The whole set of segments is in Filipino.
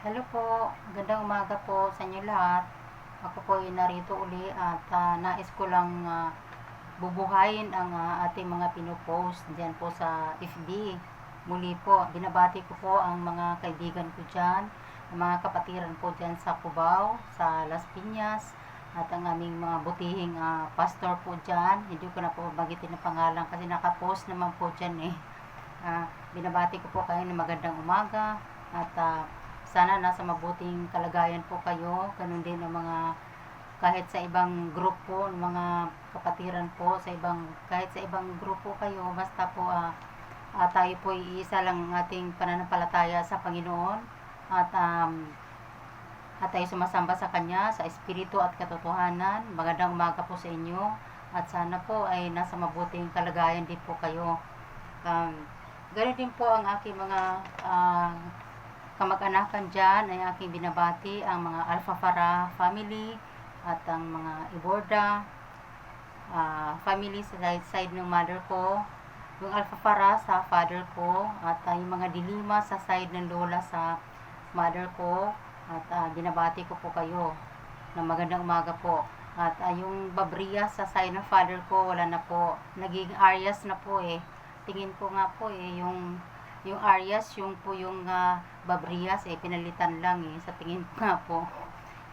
Hello po, magandang umaga po sa inyo lahat. Ako po ay narito uli at nais ko lang bubuhayin ang ating mga pinopost dyan po sa FB. Muli po, binabati ko po ang mga kaibigan ko dyan, ang mga kapatiran po dyan sa Cubao, sa Las Piñas, at ang aming mga butihing pastor po dyan. Hindi ko na po bagitin ang pangalan kasi nakapost naman po dyan eh. Binabati ko po kayo ng magandang umaga at sana nasa mabuting kalagayan po kayo. Ganun din ang mga kahit sa ibang grupo, mga kapatiran po sa kahit sa ibang grupo kayo, basta po tayo po iisa lang ang ating pananampalataya sa Panginoon at tayo sumasamba sa Kanya sa Espiritu at katotohanan. Magandang umaga po sa inyo at sana po ay nasa mabuting kalagayan din po kayo. Ganun din po ang aking mga kamag-anakan dyan ay aking binabati, ang mga Alpha Farah family at ang mga Iborda family sa side ng mother ko, yung Alpha Farah sa father ko, at yung mga Dilima sa side ng lola sa mother ko, at binabati ko po kayo ng magandang umaga po. At yung Babria sa side ng father ko, wala na po, naging Arias na po eh. Tingin ko nga po eh, yung Arias, yung po yung Babrias, pinalitan lang sa tingin ko nga po.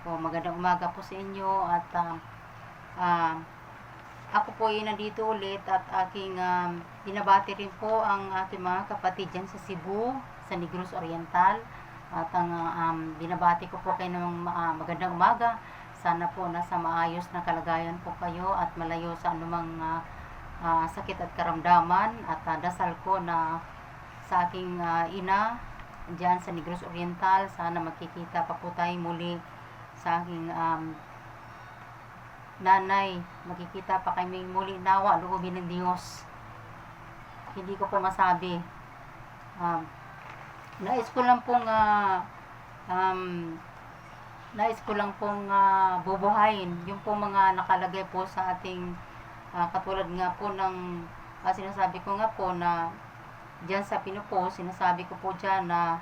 Magandang umaga po sa inyo at ako po ay nandito ulit at aking binabati rin po ang aking mga kapatid dyan sa Cebu, sa Negros Oriental. At ang binabati ko po kayo ng magandang umaga. Sana po nasa maayos na kalagayan po kayo at malayo sa anumang sakit at karamdaman. At dasal ko na sa aking ina dyan sa Negros Oriental, sana magkikita pa po tayo muli. Sa aking nanay, magkikita pa kami muli, nawa loobin ng Diyos. Hindi ko po masabi. Nais ko lang pong bubuhayin yung po mga nakalagay po sa ating katulad nga po ng sinasabi ko nga po na diyan sa pinupost, sinasabi ko po dyan na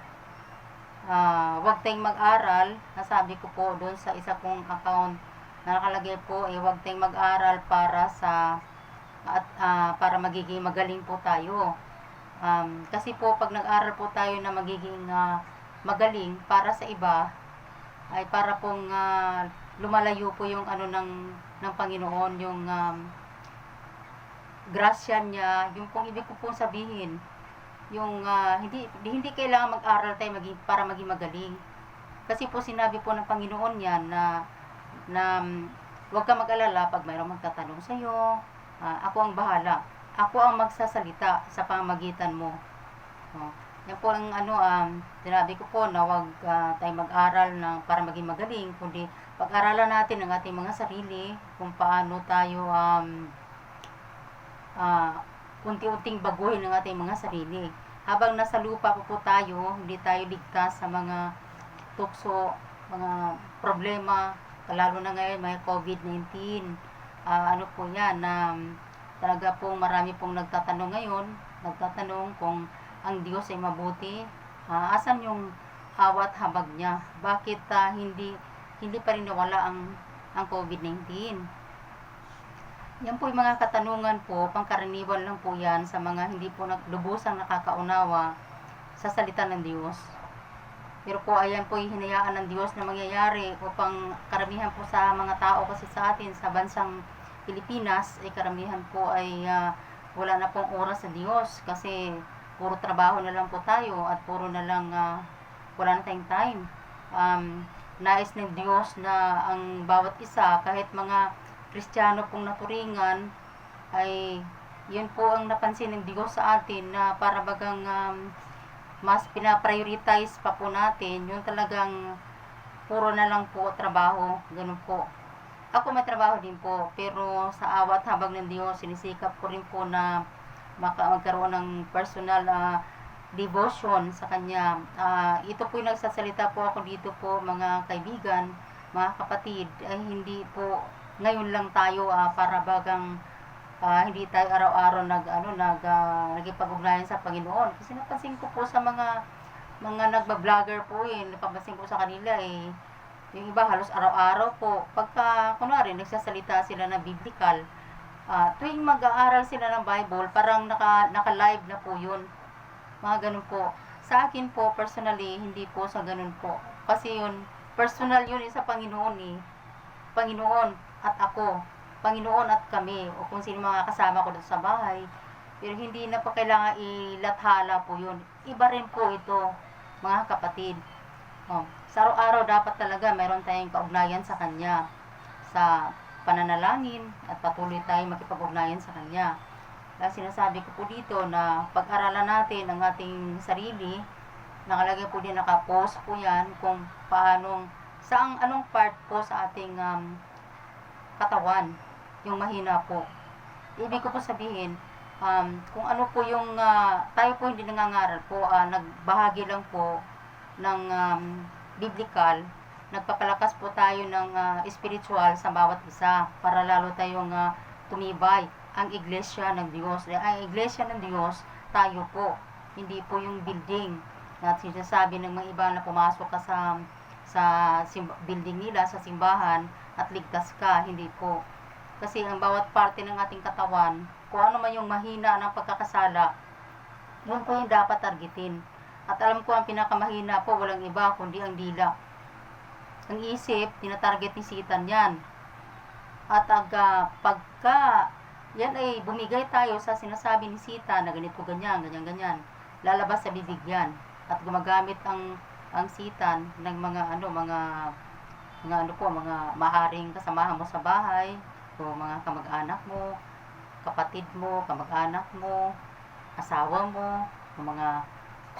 huwag tayong mag-aral. Nasabi ko po doon sa isa kong account na nakalagay po, huwag tayong mag-aral para magiging magaling po tayo. Kasi po pag nag-aral po tayo na magiging magaling para sa iba, ay para pong lumalayo po yung ng Panginoon, yung grasya niya, yung pong ibig ko pong sabihin, yung hindi kailangan mag-aral tayo para maging magaling. Kasi po sinabi po ng Panginoon yan na huwag ka mag-alala pag mayroong magtatanong sa iyo, ako ang bahala. Ako ang magsasalita sa pamamagitan mo. Yan po ang sinabi ko po na huwag tayo mag-aral para maging magaling, kundi pag-aralan natin ang ating mga sarili, kung paano tayo unti-unting baguhin ang ating mga sarili. Habang nasa lupa po tayo, hindi tayo ligtas sa mga tukso, mga problema, lalo na ngayon may COVID-19. Ano po yan, talaga pong marami pong nagtatanong ngayon, kung ang Diyos ay mabuti, asan yung hawat habag niya? Bakit hindi pa rin nawala ang COVID-19? Yan po yung mga katanungan po, pangkaraniwan lang po yan sa mga hindi po lubusang nakakaunawa sa salita ng Diyos. Pero po ayan po yung hinayaan ng Diyos na mangyayari upang karamihan po sa mga tao kasi sa atin, sa bansang Pilipinas, ay karamihan po ay wala na pong oras sa Diyos kasi puro trabaho na lang po tayo at puro na lang wala na tayong time. Nais ng Diyos na ang bawat isa, kahit mga Kristiyano pong naturingan, ay yun po ang napansin ng Diyos sa atin na para bagang mas pinaprioritize pa po natin yung talagang puro na lang po trabaho, ganun po. Ako may trabaho din po, pero sa awat habag ng Diyos, sinisikap ko rin po na magkaroon ng personal devotion sa Kanya. Ito po yung nagsasalita po ako dito po, mga kaibigan, mga kapatid, ay hindi po ngayon lang tayo para bagang hindi tayo araw-araw nagipag-ugnayan sa Panginoon. Kasi napansin ko po sa mga mga nagba-vlogger po napapansin ko sa kanila yung iba halos araw-araw po, pagka kunwari nagsasalita sila na biblical, tuwing mag-aaral sila ng Bible, parang naka-live na po yun. Mga ganun po. Sa akin po, personally, hindi po sa ganun po. Kasi yun, personal yun sa Panginoon Panginoon at ako. Panginoon at kami. O kung sino mga kasama ko doon sa bahay. Pero hindi na pa kailangan ilathala po yun. Iba rin po ito, mga kapatid. Sa araw-araw dapat talaga mayroon tayong kaugnayan sa Kanya. Sa pananalangin at patuloy tayong makipag-ugnayan sa Kanya. Dahil sinasabi ko po dito na pag-aralan natin ang ating sarili, nakalagay po din, nakapost po yan kung paanong, anong part po sa ating katawan, yung mahina po. Ibig ko po sabihin, kung ano po yung, tayo po hindi nangangaral po, nagbahagi lang po ng biblical, nagpapalakas po tayo ng spiritual sa bawat isa, para lalo tayong tumibay. Ang iglesia ng Diyos. Ang iglesia ng Diyos, tayo po. Hindi po yung building. At sinasabi ng mga iba na pumasok ka sa building nila, sa simbahan, at ligtas ka. Hindi po. Kasi ang bawat parte ng ating katawan, kung ano man yung mahina ng pagkakasala, yun po yung dapat targetin. At alam ko, ang pinakamahina po, walang iba, kundi ang dila. Ang isip, tinatarget ni Satan yan. At pagka yan ay bumigay tayo sa sinasabi ni Satan na ganito, ganyan, ganyan, lalabas sa bibig yan. At gumagamit ang Satan ng mga maaring kasamahan mo sa bahay, o mga kamag-anak mo, kapatid mo, kamag-anak mo, asawa mo, o mga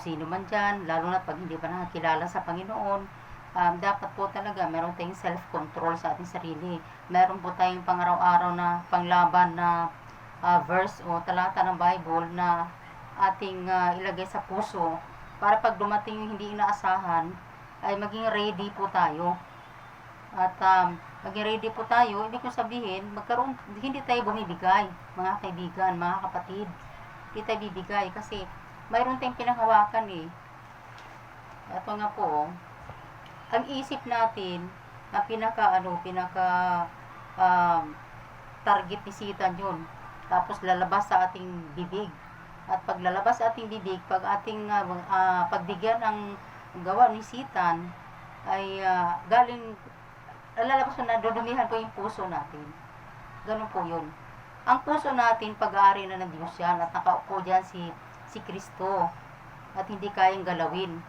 sino man dyan, lalo na pag hindi pa nakakilala sa Panginoon. Dapat po talaga meron tayong self-control sa ating sarili. Meron po tayong pang-araw-araw na panglaban na verse o talata ng Bible na ating ilagay sa puso, para pag dumating yung hindi inaasahan, ay maging ready po tayo. At maging ready po tayo, ibig ko sabihin, hindi tayo bumibigay, mga kaibigan, mga kapatid. Hindi tayo bibigay kasi mayroon tayong pinanghawakan Ito nga po, ang isip natin, ang pinaka target ni Satan yun. Tapos lalabas sa ating bibig. At pag lalabas sa ating bibig, pag ating pagbigyan ng gawa ni Satan, ay lalabas na dudumihan po yung puso natin. Ganun po yun. Ang puso natin, pag-aari na ng Diyos yan, at nakaupo dyan si Kristo. At hindi kayang galawin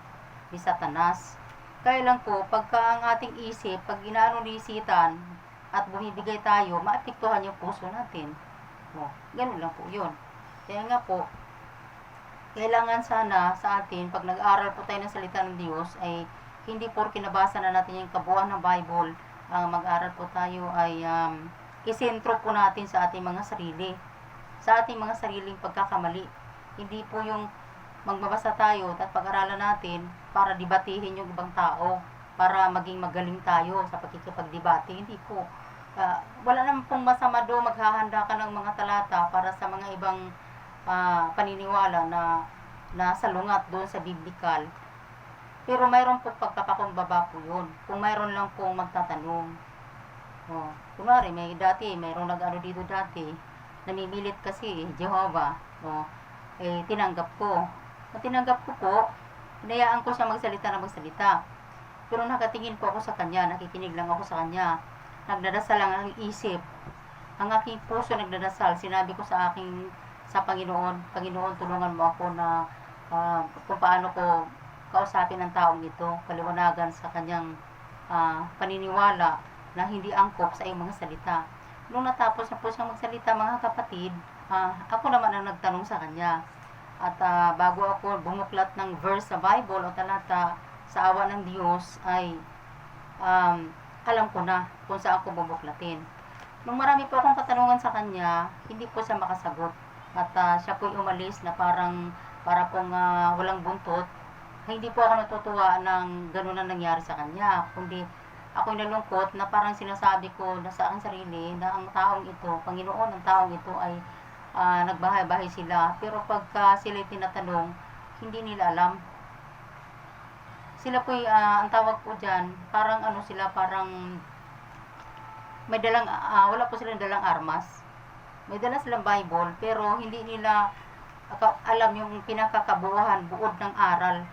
ni Satanas. Kaya lang po, pagka ang ating isip, pag inaano ni Satan at bumibigay tayo, maapektuhan yung puso natin. Ganun lang po yun. Kaya nga po, kailangan sana sa atin, pag nag-aaral po tayo ng salita ng Diyos, ay hindi porke nabasa na natin yung kabuuan ng Bible, mag-aaral po tayo ay isentro po natin sa ating mga sarili. Sa ating mga sariling pagkakamali. Hindi po yung magbabasa tayo at pag-aralan natin para debatihin yung ibang tao, para maging magaling tayo sa pagkikipagdebate. Hindi po. Wala naman pong masama doon, maghahanda ka ng mga talata para sa mga ibang paniniwala na salungat doon sa biblical. Pero mayroon po pagpapakumbaba po yun. Kung mayroon lang pong magtatanong. Kunwari, mayroong nag-ano dito dati, namimilit kasi Jehovah. Tinanggap ko. Tinanggap ko po, hinayaan ko siya magsalita. Pero nakatingin po ako sa kanya, nakikinig lang ako sa kanya. Nagdadasal lang ang isip. Ang aking puso nagdadasal. Sinabi ko sa Panginoon, Panginoon, tulungan mo ako na kung paano ko kausapin ang taong ito, kaliwanagan sa kanyang paniniwala na hindi angkop sa iyong mga salita. Nung natapos na po siyang magsalita, mga kapatid, ako naman ang nagtanong sa kanya. At bago ako bumuklat ng verse sa Bible o talata sa awa ng Diyos, ay alam ko na kung saan ako bubuklatin. Nung marami po akong katanungan sa kanya, hindi po siya makasagot. At siya po'y umalis na para pong walang buntot. Hindi po ako natutuwa ng ganun ang nangyari sa kanya. Kundi ako'y nalungkot na parang sinasabi ko na sa aking sarili na ang taong ito, Panginoon, ang taong ito ay nagbahay-bahay sila. Pero pagka sila'y tinatanong, hindi nila alam. sila po, ang tawag po dyan, parang ano sila, parang may dalang, wala po silang dalang armas. May dala silang Bible, pero hindi nila alam yung pinakakabuuhan, buod ng aral.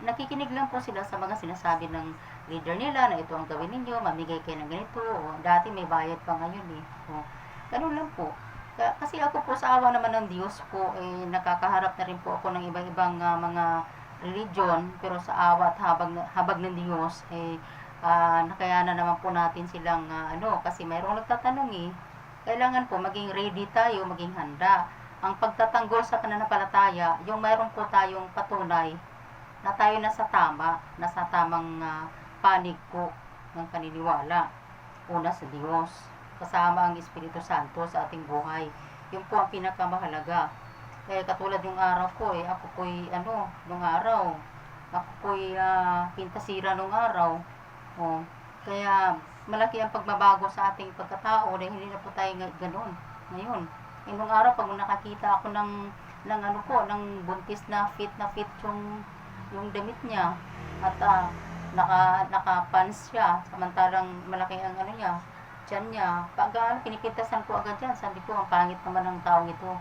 Nakikinig lang po sila sa mga sinasabi ng leader nila na ito ang gawin ninyo, mamigay kayo ng ganito. O, dati may bayad pa ngayon eh. O, ganun lang po. Kasi ako po sa awa naman ng Diyos po, nakakaharap na rin po ako ng ibang-ibang mga religion, pero sa awa at habag ng Diyos, nakayanan naman po natin silang, kasi mayroong nagtatanong kailangan po maging ready tayo, maging handa. Ang pagtatanggol sa pananampalataya, yung mayroon po tayong patunay na tayo nasa tamang panig po ng paniniwala. Una sa Diyos, kasama ang Espiritu Santo sa ating buhay. Yun po ang pinakamahalaga. Katulad yung araw ko, ako po'y, nung araw, ako po'y pintasira nung araw. Kaya, malaki ang pagbabago sa ating pagkatao dahil hindi na po tayo ganun. Ngayon, nung araw, pag nakakita ako ng buntis na fit yung damit niya, at naka-pants siya, samantalang malaki ang tiyan niya. Pag pinipintasan ko agad yan, sabi ko, ang pangit naman ng taong ito.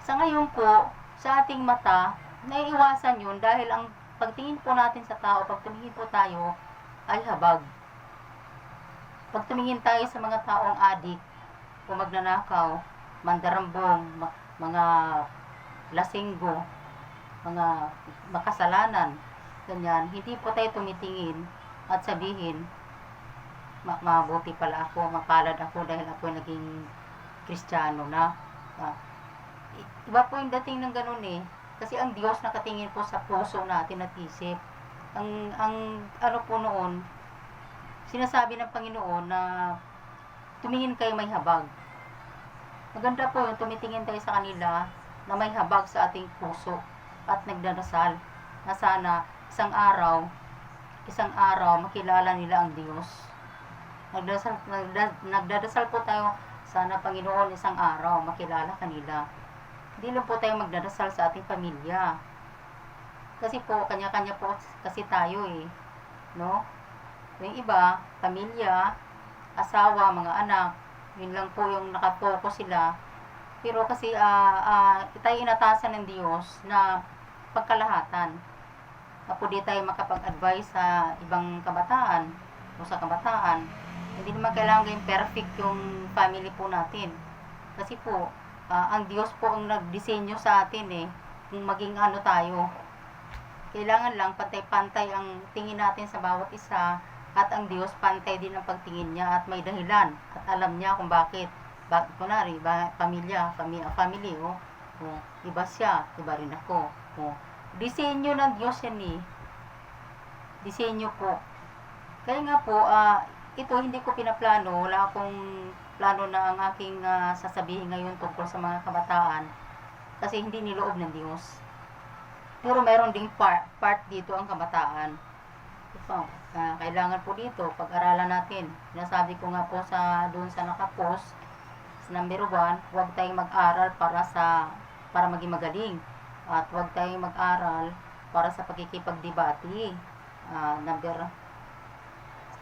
Sa ngayon po, sa ating mata, naiiwasan yun dahil ang pagtingin po natin sa tao, pag tumingin po tayo, ay habag. Pag tumingin tayo sa mga taong adik, o magnanakaw, mandarambong, mga lasinggo, mga makasalanan, ganyan, hindi po tayo tumitingin at sabihin, mabuti pala ako, mapalad ako dahil ako naging Kristiyano na. Iba po yung dating ng ganun kasi ang Diyos nakatingin po sa puso natin at isip. Ang po noon, sinasabi ng Panginoon na tumingin kayo may habag. Maganda po yung tumitingin tayo sa kanila na may habag sa ating puso at nagdadasal na sana isang araw makilala nila ang Diyos. Nagdadasal po tayo, sana Panginoon isang araw makilala kanila. Hindi lang po tayo magdadasal sa ating pamilya. Kasi po, kanya-kanya po kasi tayo no? Yung iba, pamilya, asawa, mga anak, yun lang po yung nakapokus sila. Pero kasi tayo inatasan ng Diyos na pagkalahatan. Na po di tayo makapag-advise sa ibang kabataan o sa kabataan. Hindi naman kailangan gawing perfect yung family po natin. Kasi po, ang Diyos po ang nagdisenyo sa atin kung maging tayo. Kailangan lang pantay-pantay ang tingin natin sa bawat isa at ang Diyos pantay din ang pagtingin niya at may dahilan at alam niya kung bakit. Kunwari, family, iba siya, iba rin ako. Disenyo ng Diyos yan Disenyo po. Kaya nga po, ito hindi ko pinaplano, wala akong plano na ang aking sasabihin ngayon tungkol sa mga kabataan kasi hindi niloob ng Diyos. Pero meron ding part dito ang kabataan. Kailangan po dito, pag-aralan natin. Sinasabi ko nga po doon sa nakapost, sa number 1, huwag tayong mag-aral para maging magaling. At huwag tayong mag-aral para sa pagkikipagdebate. Number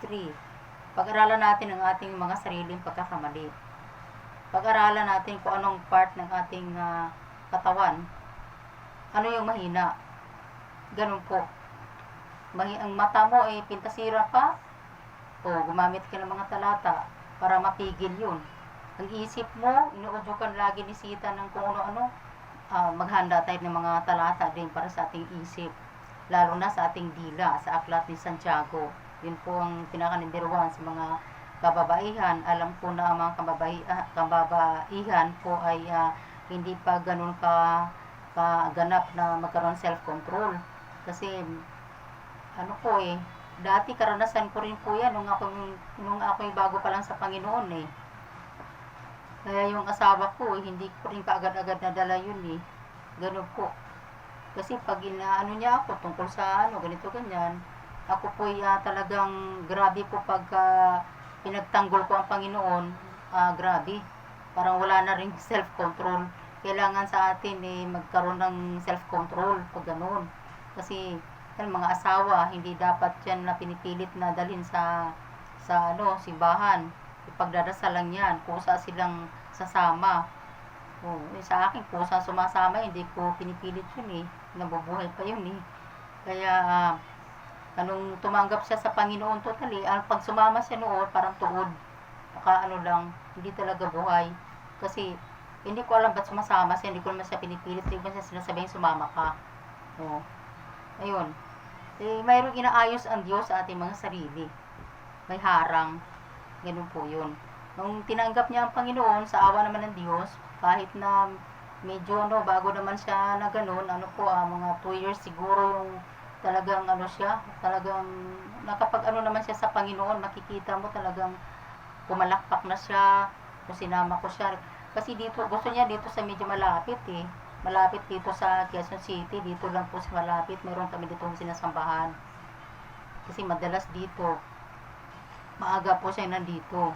3, pag-aralan natin ang ating mga sariling pagkakamali. Pag-aralan natin kung anong part ng ating katawan. Ano yung mahina. Ganun po. Ang mata mo pintasira pa, gumamit ka ng mga talata para mapigil yun. Ang isip mo, inuudyukan lagi ni Sita ng kung ano-ano. Maghanda tayo ng mga talata din para sa ating isip. Lalo na sa ating dila, sa aklat ni Santiago. Yun po ang pinaka-number 1 sa mga kababaihan. Alam ko na ang mga kababaihan po ay hindi pa ganun kaganap na magkaroon self-control. Kasi, dati karanasan ko rin po yan nung ako'y bago pa lang sa Panginoon Kaya yung asawa ko, hindi ko rin kaagad-agad nadala yun Ganun po. Kasi pag niya ako tungkol sa ganito ganyan, ako po talagang grabe po pag pinagtanggol ko ang Panginoon, grabe. Parang wala na ring self-control. Kailangan sa atin magkaroon ng self-control pag ganoon. Kasi mga asawa, hindi dapat yan na pinipilit na dalhin sa simbahan. Ipagdarasal lang yan, kusa silang sasama. Sa akin, kusa sumasama, hindi ko pinipilit yun eh. Nabubuhay pa yun eh. Kaya, anong tumanggap siya sa Panginoon totally, pag sumama siya noon, parang tuod. Lang, hindi talaga buhay. Kasi, hindi ko alam ba't sumasama siya, hindi ko naman siya pinipilit, hindi ko siya sinasabing sumama ka. Ayun. Mayroong inaayos ang Diyos sa ating mga sarili. May harang. Ganun po yun. Nung tinanggap niya ang Panginoon, sa awa naman ng Diyos, kahit na medyo bago naman siya na ganun, mga 2 years siguro yung talagang talagang nakapag naman siya sa Panginoon, makikita mo talagang pumalakpak na siya, kung sinama ko siya. Kasi dito, gusto niya dito sa medyo malapit eh. Malapit dito sa Quezon City, dito lang po sa malapit, meron kami dito sinasambahan. Kasi madalas dito, maaga po siya nandito.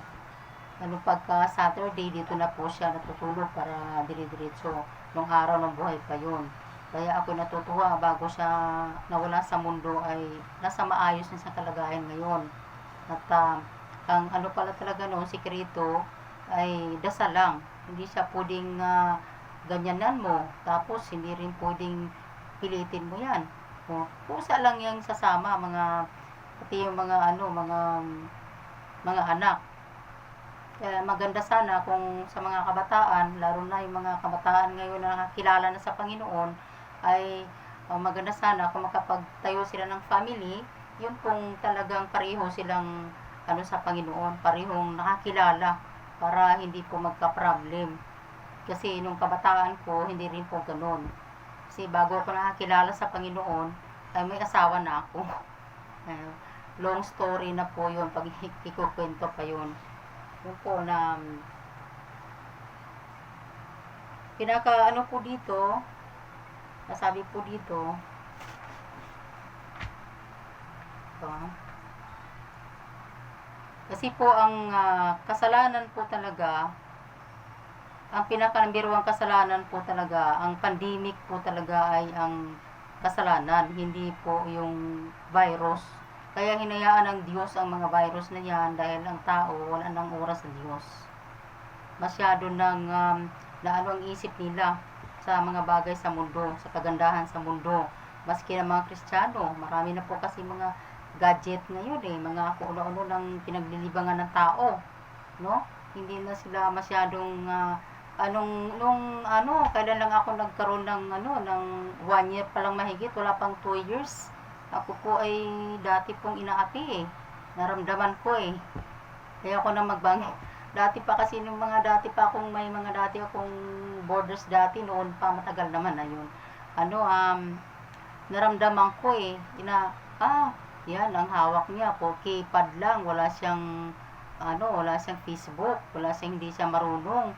Pagka Saturday, dito na po siya natutulog para dire-diretso. Nung araw ng buhay pa yun. Kaya ako natutuwa bago siya nawala sa mundo ay nasa maayos na sa kalagayan ngayon. At ang pala talaga sikreto ay dasal lang. Hindi siya pwedeng ganyanan mo. Tapos hindi rin pwedeng pilitin mo yan. Pusa lang yung sasama, pati yung mga anak. Kaya maganda sana kung sa mga kabataan, lalo na yung mga kabataan ngayon na kilala na sa Panginoon, ay maganda sana kung makapagtayo sila ng family, yun kung talagang pareho silang sa Panginoon, parehong nakakilala para hindi po magka-problem. Kasi nung kabataan ko, hindi rin po ganun. Kasi bago ako nakakilala sa Panginoon, ay may asawa na ako. Long story na po yun, pag ikukwento pa yun. Yun po na pinaka po dito, nasabi po dito, kasi po ang kasalanan po talaga, ang pinaka-number 1 kasalanan po talaga, ang pandemic po talaga ay ang kasalanan, hindi po yung virus. Kaya hinayaan ng Diyos ang mga virus na yan dahil ang tao wala nang oras sa Diyos. Masyado nang ang isip nila sa mga bagay sa mundo, sa kagandahan sa mundo. Maski ng mga Kristiyano, marami na po kasi mga gadget ngayon mga kung ano lang pinaglilibangan ng tao, no? Hindi na sila masyadong kailan lang ako nagkaroon ng ng 1 year pa lang mahigit, wala pang 2 years. Ako po ay dati pong inaapi naramdaman ko kaya ako na magbangi. Dati pa kasi may mga dati akong borders dati noon pa, matagal naman na yun. Naramdaman ko yan ang hawak niya po, keypad lang, wala siyang Facebook, hindi siya marunong,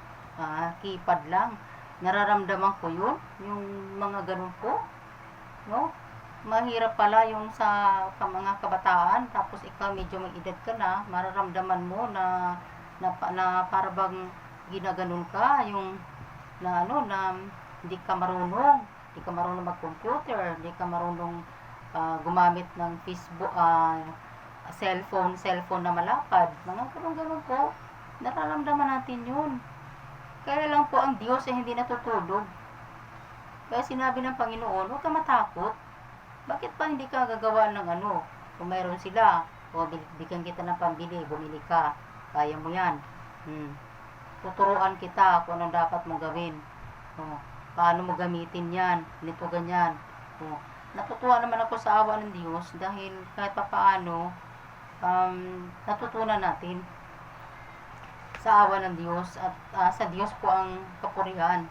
keypad lang. Nararamdaman ko yun, yung mga ganun po, no? Mahirap pala yung sa mga kabataan, tapos ikaw medyo may edad ka na, mararamdaman mo na para bang ginaganon ka, yung na hindi ka marunong mag-computer, hindi ka marunong gumamit ng Facebook, cellphone na malapad, mga ganun po, nararamdaman natin yun. Kaya lang po ang Diyos ay hindi natutulog. Kaya sinabi ng Panginoon, huwag ka matakot. Bakit pa hindi ka gagawa ng kung mayroon sila, bigyan kita ng pambili, bumili ka, kaya mo yan. Tuturuan kita kung anong dapat mong gawin. Paano mo gamitin yan, nito ganyan. Natutuwa naman ako sa awa ng Diyos dahil kahit pa paano, natutunan natin sa awa ng Diyos at sa Diyos po ang kapurihan.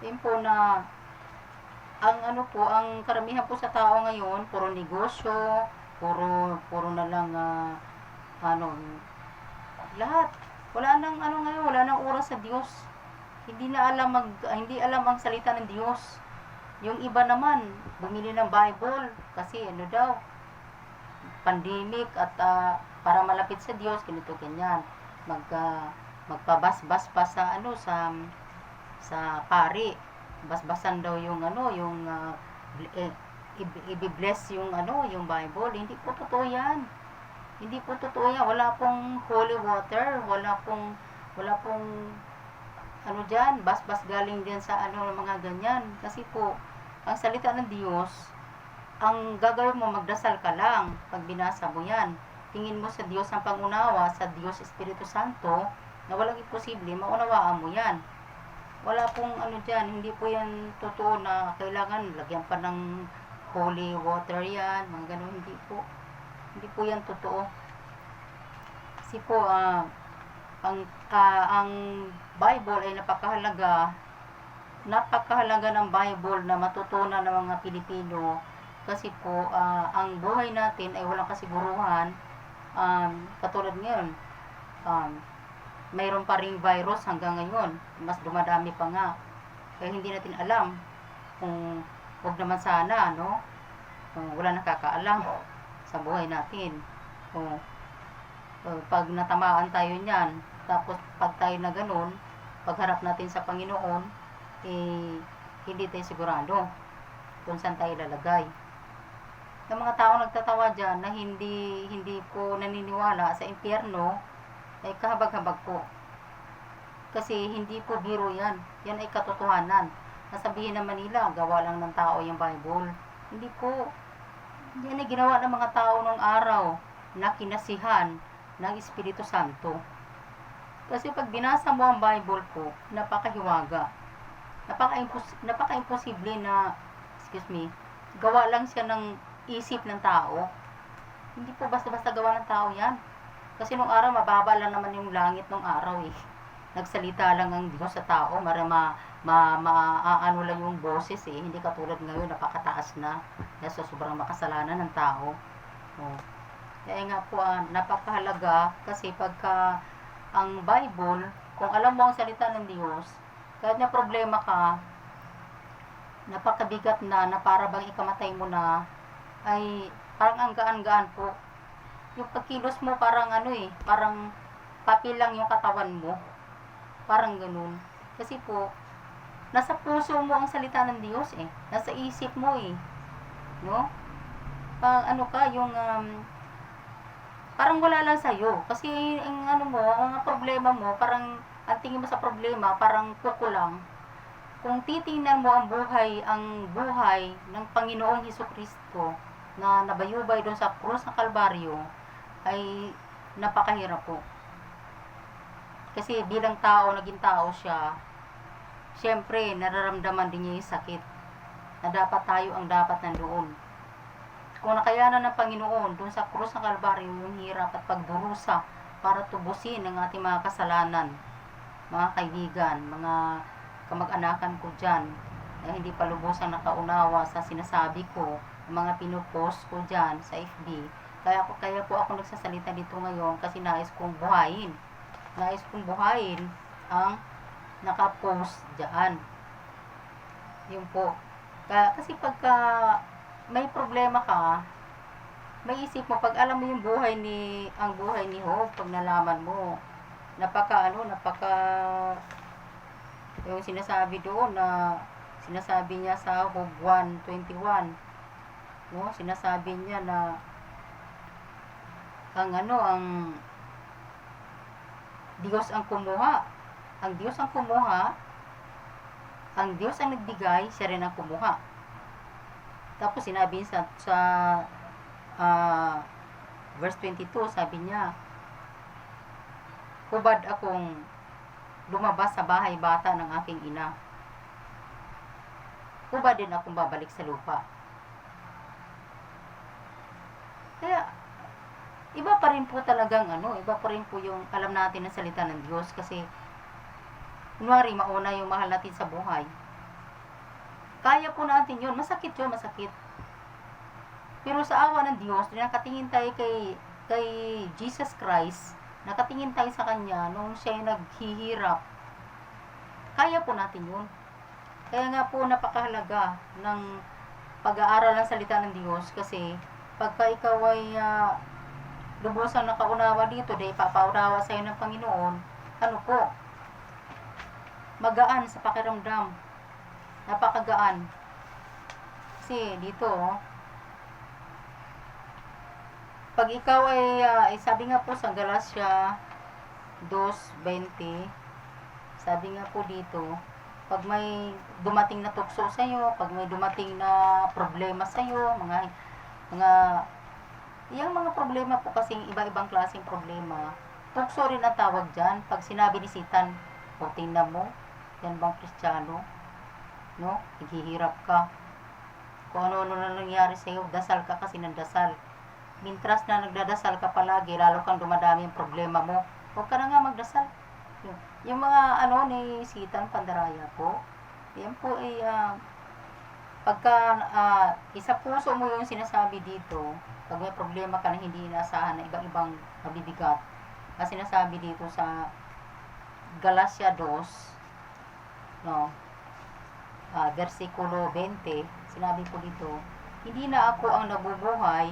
Yun po na ang karamihan po sa tao ngayon, puro negosyo, puro na lang lahat. Wala nang ngayon, wala nang oras sa Diyos. Hindi alam ang salita ng Diyos. Yung iba naman, bumili ng Bible kasi pandemic at para malapit sa Diyos, ganito ganyan. Magpabasbas pa sa sa pari. Basbasan daw yung i-bless yung yung Bible. Hindi po totoo yan. Hindi po totoo yan. Wala pong holy water, wala pong diyan, bas-bas galing din sa mga ganyan. Kasi po, ang salita ng Diyos, ang gagawin mo, magdasal ka lang pag binasa mo yan. Tingin mo sa Diyos ang pangunawa, sa Diyos Espiritu Santo, na walang imposible, maunawaan mo yan. Wala pong dyan, hindi po yan totoo na kailangan lagyan pa ng holy water yan, mga ganun, hindi po. Hindi po yan totoo. Kasi po, ang Bible ay napakahalaga ng Bible na matutunan ng mga Pilipino, kasi po ang buhay natin ay walang kasiguruhan. Katulad ngayon, mayroon pa ring virus hanggang ngayon, mas dumadami pa nga, kaya hindi natin alam kung wag naman sana kung wala nakakaalam sa buhay natin. Kung pag natamaan tayo niyan, tapos pag tayo na ganun, pagharap natin sa Panginoon, hindi tayo sigurado kung saan tayo lalagay. Ng mga tao nagtatawa dyan na hindi po naniniwala sa impyerno, ay kahabag-habag po. Kasi hindi po biro yan. Yan ay katotohanan. Nasabihin naman nila, gawa lang ng tao yung Bible. Hindi po. Yan ay ginawa ng mga tao nung araw na kinasihan ng Espiritu Santo. Kasi pag binasa mo ang Bible po, napakahiwaga. Napaka-imposible na, gawa lang siya ng isip ng tao. Hindi po basta-basta gawa ng tao yan. Kasi nung araw, mababa lang naman yung langit nung araw eh. Nagsalita lang ang Diyos sa tao, maano lang yung boses eh. Hindi katulad ngayon, napakataas na. Sa sobrang makasalanan ng tao. Kaya nga po, napakahalaga kasi pagka ang Bible, kung alam mo ang salita ng Diyos, kahit na problema ka, napakabigat na para bang ikamatay mo na, ay parang ang gaan-gaan po. Yung pagkilos mo parang parang papel lang yung katawan mo. Parang ganun. Kasi po, nasa puso mo ang salita ng Diyos eh. Nasa isip mo eh. No? Parang wala lang sa'yo. Kasi ang mga problema mo, parang ang tingin mo sa problema, parang kuko lang. Kung titingnan mo ang buhay ng Panginoong Hesukristo na nabayubay doon sa krus ng Kalbaryo, ay napakahirap po. Kasi bilang tao, naging tao siya, syempre, nararamdaman din niya yung sakit na dapat tayo ang dapat nandoon. Kung nakayanan ng Panginoon doon sa krus ng Kalbaryo, yung hirap at pagdurusa para tubusin ang ating mga kasalanan, mga kaibigan, mga kamag-anakan ko dyan, na hindi pa lubusang nakaunawa sa sinasabi ko, mga pinupost ko dyan sa FB. Kaya po ako nagsasalita dito ngayon kasi nais kong buhayin ang nakapost dyan. Yun po. Kasi pagka may problema ka, may isip mo, pag alam mo yung buhay ni Job, pag nalaman mo, yung sinasabi doon na sinasabi niya sa Job 1:21, sinasabi niya na ang Diyos ang kumuha. Ang Diyos ang kumuha, ang Diyos ang nagbigay, siya rin ang kumuha. Tapos sinabi sa verse 22, sabi niya, hubad akong lumabas sa bahay bata ng aking ina. Hubad din akong babalik sa lupa. Kaya, iba pa rin po talagang iba pa rin po yung alam natin ng salita ng Diyos. Kasi, kunwari, mauna yung mahal natin sa buhay. Kaya po natin yun. Masakit yun, masakit. Pero sa awa ng Diyos, nakatingin tayo kay Jesus Christ, nakatingin tayo sa Kanya nung siya yung naghihirap. Kaya po natin yun. Kaya nga po napakahalaga ng pag-aaral ng salita ng Diyos, kasi pagka ikaw ay lubusang nakaunawa dito, dahil papaunawa sa'yo ng Panginoon, magaan sa pakiramdam. Napakagaan. Kasi dito, pag ikaw ay sabi nga po sa Galatia 2:20, sabi nga po dito, pag may dumating na tukso sa iyo, pag may dumating na problema sa iyo, mga yung mga problema po kasing iba-ibang klaseng problema, tukso rin ang tawag diyan. Pag sinabi ni Satan, o tingnan mo, yan bang Kristiyano? No? Naghihirap ka. Kung ano-ano na nangyari sa iyo, dasal ka kasi ng dasal. Mintras na nagdadasal ka palagi, lalo kang dumadami ang problema mo. Huwag ka na nga magdasal. Yung mga ni Satan Pandaraya po, yan po ay pagka isa puso mo yung sinasabi dito, pag may problema ka na hindi inaasahan na ibang mabibigat, na sinasabi dito sa Galatia 2, no, versikulo 20, sinabi po dito, hindi na ako ang nabubuhay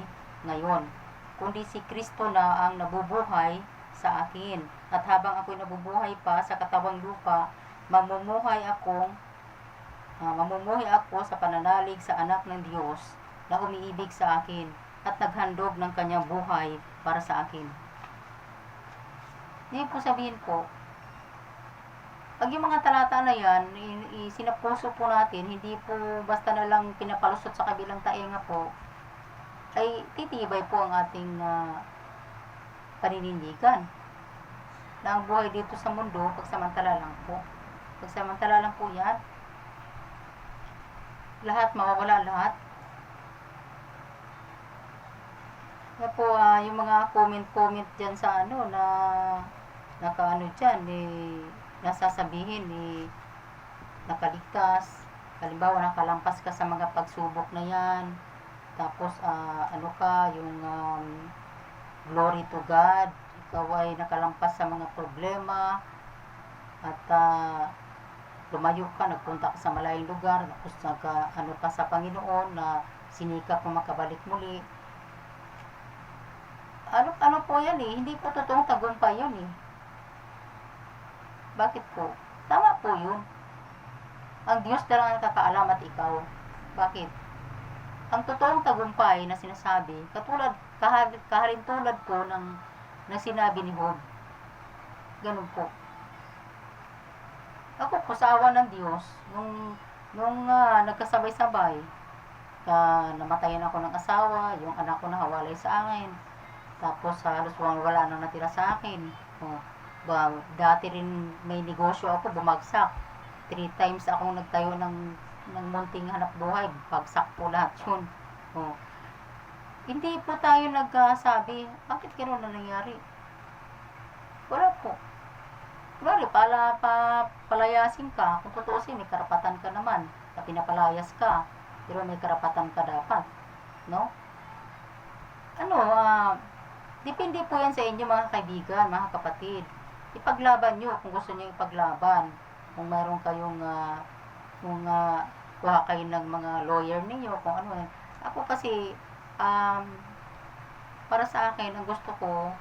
ngayon, kundi si Kristo na ang nabubuhay sa akin. At habang ako'y nabubuhay pa sa katawang lupa, mamumuhay ako sa pananalig sa anak ng Diyos na umiibig sa akin at naghandog ng kanyang buhay para sa akin. Ngayon po sabihin po, pag yung mga talata na yan, sinapuso po natin, hindi po basta na lang pinapalusot sa kabilang tainga po, ay titibay po ang ating paninindigan na ang buhay dito sa mundo, pagsamantala lang po. Pagsamantala lang po yan. Lahat, mawawala lahat. Kaya po, yung mga comment dyan sa nakaano dyan, nasasabihin, nakaligtas. Halimbawa, nakalampas ka sa mga pagsubok na yan. Tapos, yung glory to God. Ikaw ay nakalampas sa mga problema. At, lumayo ka, nagpunta ka sa malayong lugar. Tapos, ka sa Panginoon na sinikap mo makabalik muli. Ano po yan hindi po totoong tagumpay yun Bakit po? Tama po yun. Ang Diyos na lang ang nakakaalam at ikaw. Bakit? Ang totoong tagumpay na sinasabi, kahalintulad po ng sinabi ni Job. Ganun po. Ako po sa awa ng Diyos, nung nagkasabay-sabay, namatayan ako ng asawa, yung anak ko nawalay sa akin, tapos halos wala nang natira sa akin. Dati rin may negosyo ako, bumagsak. 3 times akong nagtayo ng munting hanap buhay, bagsak po lahat yun. Hindi po tayo nagsabi, bakit gano'n na nangyari? Wala po. Wala, palayasin ka. Kung tutuusin, may karapatan ka naman na pinapalayas ka. Pero may karapatan ka dapat. No? Depende po yan sa inyo mga kaibigan, mga kapatid. Ipaglaban nyo kung gusto nyo ipaglaban. Kung mayroon kayong kuha kayo ng mga lawyer ninyo, kung ano. Ako kasi, para sa akin, ang gusto ko,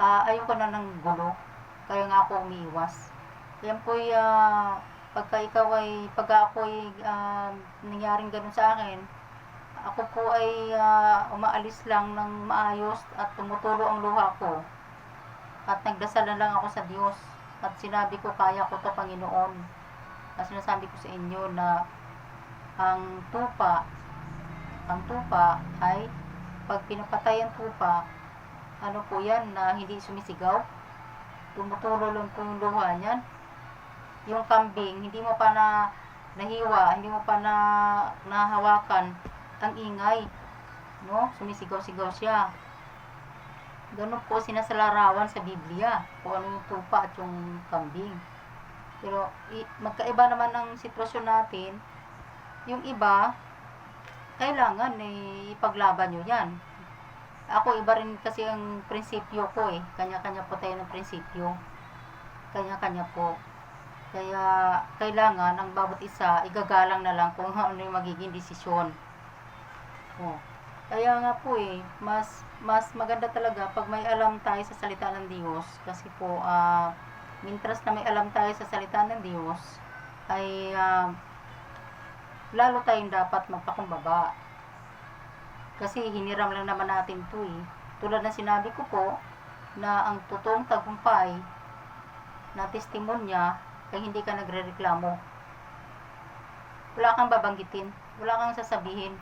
ayoko na ng gulo. Kaya nga ako umiiwas. Yan po pagka ako'y nangyaring ganun sa akin, ako po ay umaalis lang ng maayos at tumutulo ang luha ko. At nagdasal na lang ako sa Diyos. At sinabi ko, kaya ko to Panginoon. At sinasabi ko sa inyo na ang tupa ay, pag pinapatay ang tupa, ano po yan, na hindi sumisigaw. Tumutulo lang po yung luha niyan. Yung kambing, hindi mo pa nahiwa, hindi mo pa nahawakan, ang ingay, no? Sumisigaw-sigaw siya. Ganun po sinasalarawan sa Biblia, kung ano yung tupa at yung kambing. Pero magkaiba naman ang sitwasyon natin. Yung iba, kailangan ipaglaban nyo yan. Ako, iba rin kasi ang prinsipyo ko Kanya-kanya po tayo ng prinsipyo. Kanya-kanya po. Kaya, kailangan ang bawat isa, igagalang na lang kung ano yung magiging desisyon. Kaya nga po mas maganda talaga pag may alam tayo sa salita ng Diyos. Kasi po, mintras na may alam tayo sa salita ng Diyos, ay lalo tayong dapat magpakumbaba. Kasi hiniram lang naman natin to eh. Tulad ng sinabi ko po, na ang totoong tagumpay na testimonya ay hindi ka nagrereklamo. Wala kang babanggitin, wala kang sasabihin.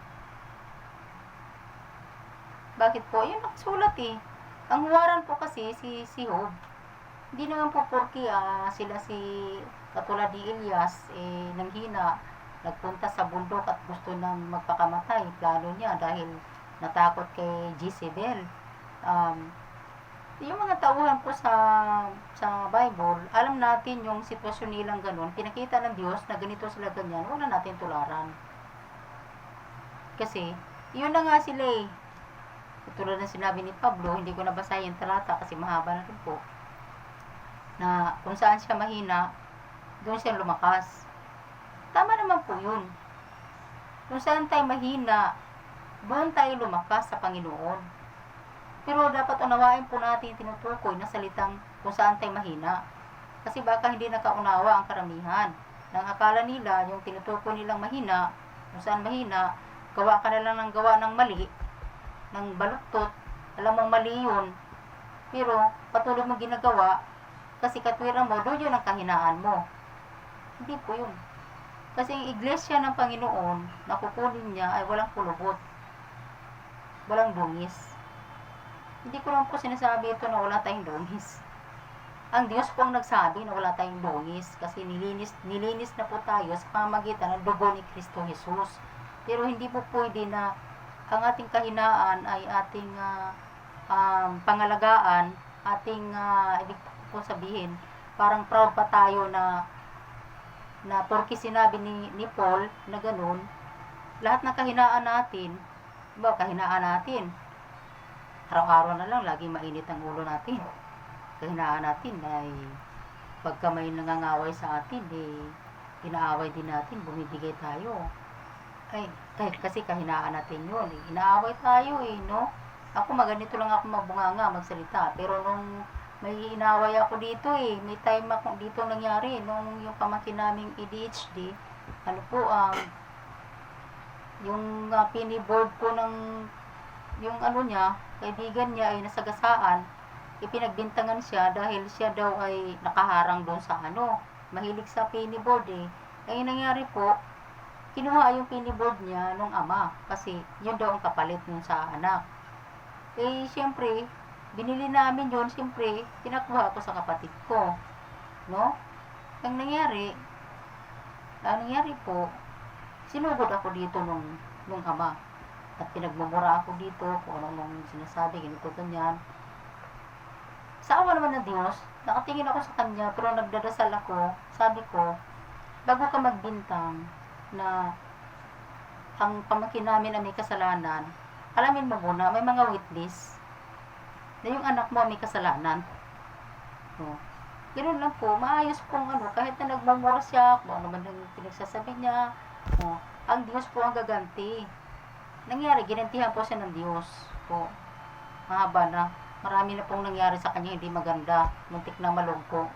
Bakit po? Yun nakasulat eh. Ang huwaran po kasi si Job, hindi naman po porki sila si katulad ni Elias nanghina, nagpunta sa bundok at gusto nang magpakamatay. Plano niya dahil natakot kay Jezebel. Yung mga tauhan po sa Bible, alam natin yung sitwasyon nilang ganun, pinakita ng Diyos na ganito sila ganyan, wala natin tularan. Kasi, yun na nga sila eh. Tulad ng sinabi ni Pablo, hindi ko nabasahin yung talata kasi mahaba na rin po, na kung saan siya mahina, doon siya lumakas. Tama naman po yun. Kung saan tayo mahina, doon tayo lumakas sa Panginoon. Pero dapat unawain po natin tinutukoy na salitang kung saan tayo mahina. Kasi baka hindi nakaunawa ang karamihan. Nang akala nila, yung tinutukoy nilang mahina, kung saan mahina, gawa ka na lang ng gawa ng mali, ng baluktot, alam mong mali yun. Pero patuloy mong ginagawa, kasi katwiran mo, doon yun ang kahinaan mo. Hindi po yun. Kasi ang iglesia ng Panginoon, na kukunin niya ay walang kulubot. Walang dungis. Hindi ko lang po sinasabi ito na wala tayong dungis. Ang Diyos po ang nagsabi na wala tayong dungis kasi nilinis na po tayo sa pamamagitan ng dugo ni Kristo Jesus. Pero hindi po pwede na ang ating kahinaan ay ating pangalagaan, ating ibig po sabihin, parang proud pa tayo na porke sinabi ni Paul na ganun, lahat ng kahinaan natin, kahinaan natin, araw-araw na lang, lagi mainit ang ulo natin. Kahinaan natin ay pagka may nangangaway sa atin, inaaway din natin, bumibigay tayo. Ay, kasi kahinaan natin yun. Inaaway tayo no? Ako maganito lang ako mabunganga, magsalita. Pero nung may inaaway ako dito may time ako dito nangyari, nung yung pamangkin naming ADHD, yung piniboard ko ng yung niya, kaibigan niya ay nasagasaan, ipinagbintangan siya dahil siya daw ay nakaharang doon sa mahilig sa piniboard Ay nangyari po, kinuha yung piniboard niya nung ama kasi yun daw ang kapalit nun sa anak. Siyempre, binili namin yun, siyempre, pinakuha ko sa kapatid ko. No? Ang nangyari po, sinugod ako dito nung ama. At pinagmumura ako dito kung anong sinasabi, ganito, ganyan. Sa awa naman ng Diyos, nakatingin ako sa kanya, pero nagdadasal ako, sabi ko, bago ka magbintang na ang pamangkin namin ay may kasalanan, alamin mo muna, may mga witness na yung anak mo may kasalanan. Ganoon lang po, maayos pong kahit na nagmumura siya, kung ano man yung pinagsasabi niya, ang Diyos po ang gaganti. Nangyari, ginantihan po siya ng Diyos po. Mahaba na. Marami na pong nangyari sa kanya hindi maganda. Muntik na malungko.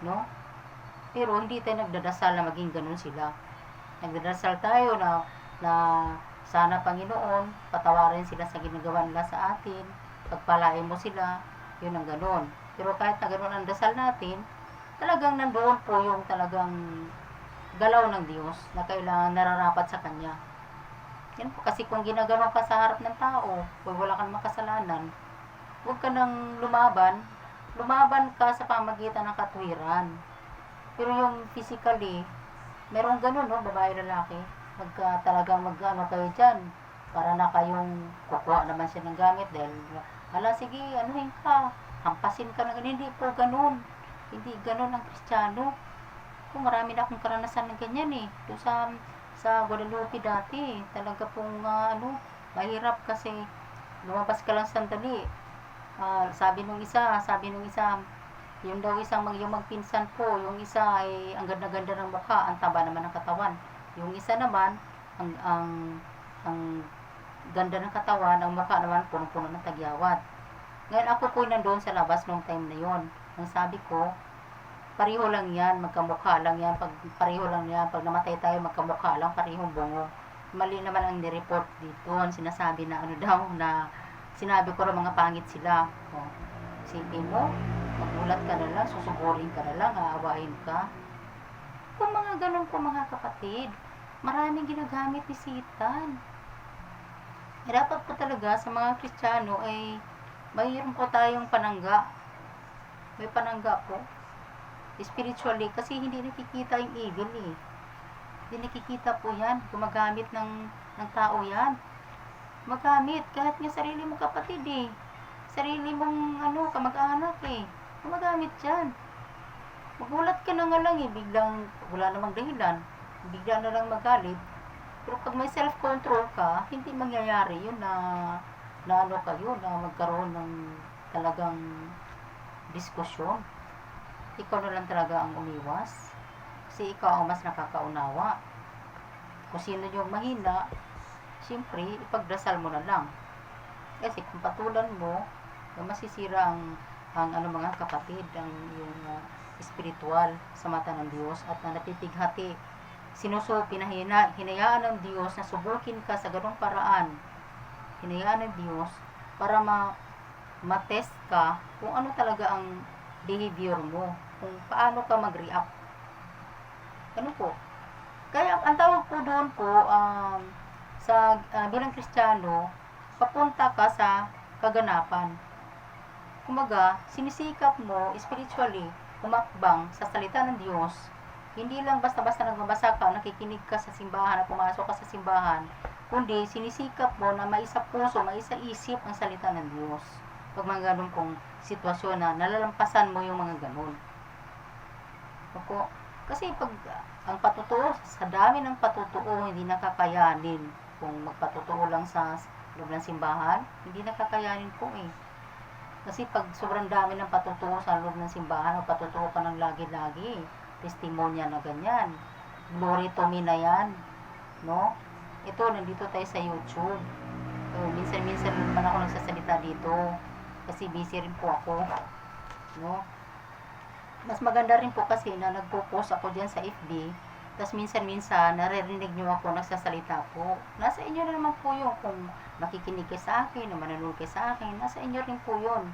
No? Pero hindi tayo nagdadasal na maging ganun sila. Nagdadasal tayo na sana Panginoon, patawarin sila sa ginagawa nila sa atin. Pagpalain mo sila. Yun ang ganun. Pero kahit na ganun ang dasal natin, talagang nandoon po yung talagang galaw ng Diyos na kailangan nararapat sa Kanya. Yan po, kasi kung ginagawa ka sa harap ng tao, kung wala kang makasalanan, huwag ka nang lumaban ka sa pamagitan ng katwiran. Pero yung physically, merong ganun, babae, lalaki, talagang kayo dyan, para na kayong kukuha naman siya ng gamit, dahil, sige, anuhin ka, hampasin ka na ganun, hindi po ganun, hindi ganun ang Kristiyano. Kung marami na akong karanasan ng ganyan doon sa Guadalupe dati, talaga pong mahirap kasi lumabas ka lang sandali. Sabi nung isa, yung daw yung magpinsan po, yung isa ay ang ganda-ganda ng mukha, ang taba naman ng katawan. Yung isa naman, ang ganda ng katawan, ang mukha naman punong-puno ng tagyawat. Ngayon ako po nandoon sa labas nung time na yon. Ang sabi ko, pareho lang yan, magkamukha lang yan, pareho lang yan, pag namatay tayo, magkamukha lang, parehong bungo. Mali naman ang nireport dito, ang sinasabi na ano daw, na sinabi ko rin mga pangit sila. O, isipin mo, magulat ka na lang, susugurin ka na lang, aawain ka. Kung mga ganun po mga kapatid, maraming ginagamit ni Satan. Dapat po talaga sa mga Kristiyano ay mayroon po tayong panangga. May panangga po. Spiritually, kasi hindi nakikita yung evil eh. Hindi nakikita po yan. Gumagamit ng tao yan. Magamit. Kahit nga sarili mong kapatid eh. Sarili mong kamag-anak eh. Gumagamit yan. Magulat ka na nga lang eh. Biglang, wala namang dahilan. Bigla na lang magalit. Pero pag may self-control ka, hindi mangyayari yun na kayo, na magkaroon ng talagang diskusyon. Ikaw na lang talaga ang umiwas. Kasi ikaw ang mas nakakaunawa. Kung sino yung mahina, siyempre, ipagdasal mo na lang. Kasi kung patulan mo, masisira ang mga kapatid, yung spiritual sa mata ng Diyos at natipighati. Hinayaan ng Diyos na subukin ka sa ganong paraan. Hinayaan ng Diyos para ma-test ka kung ano talaga ang behavior mo, kung paano ka mag-react. Ano po? Kaya ang tawag po doon po bilang Kristiyano, papunta ka sa kaganapan. Kumaga, sinisikap mo spiritually umakbang sa salita ng Diyos. Hindi lang basta-basta nagbabasa ka, nakikinig ka sa simbahan, pumasok ka sa simbahan, kundi sinisikap mo na maisa puso, maisa isip ang salita ng Diyos. Pag mga ganun kong sitwasyon na nalalampasan mo yung mga ganun. Opo. Kasi pag ang patutuo, sa dami ng patutuo, hindi nakakayanin. Kung magpatutuo lang sa loob ng simbahan, hindi nakakayanin po eh. Kasi pag sobrang dami ng patutuo sa loob ng simbahan, o patutuo ka ng lagi-lagi, testimonya na ganyan. Glory to me na yan. No? Ito, nandito tayo sa YouTube. Minsan-minsan naman ako nagsasalita dito. Kasi busy rin po ako. No? Mas maganda rin po kasi na nagpo-post ako dyan sa FB. Tapos minsan-minsan, naririnig nyo ako, nagsasalita po. Nasa inyo na naman po yun. Kung makikinig kayo sa akin, o mananood kayo sa akin, nasa inyo rin po yun.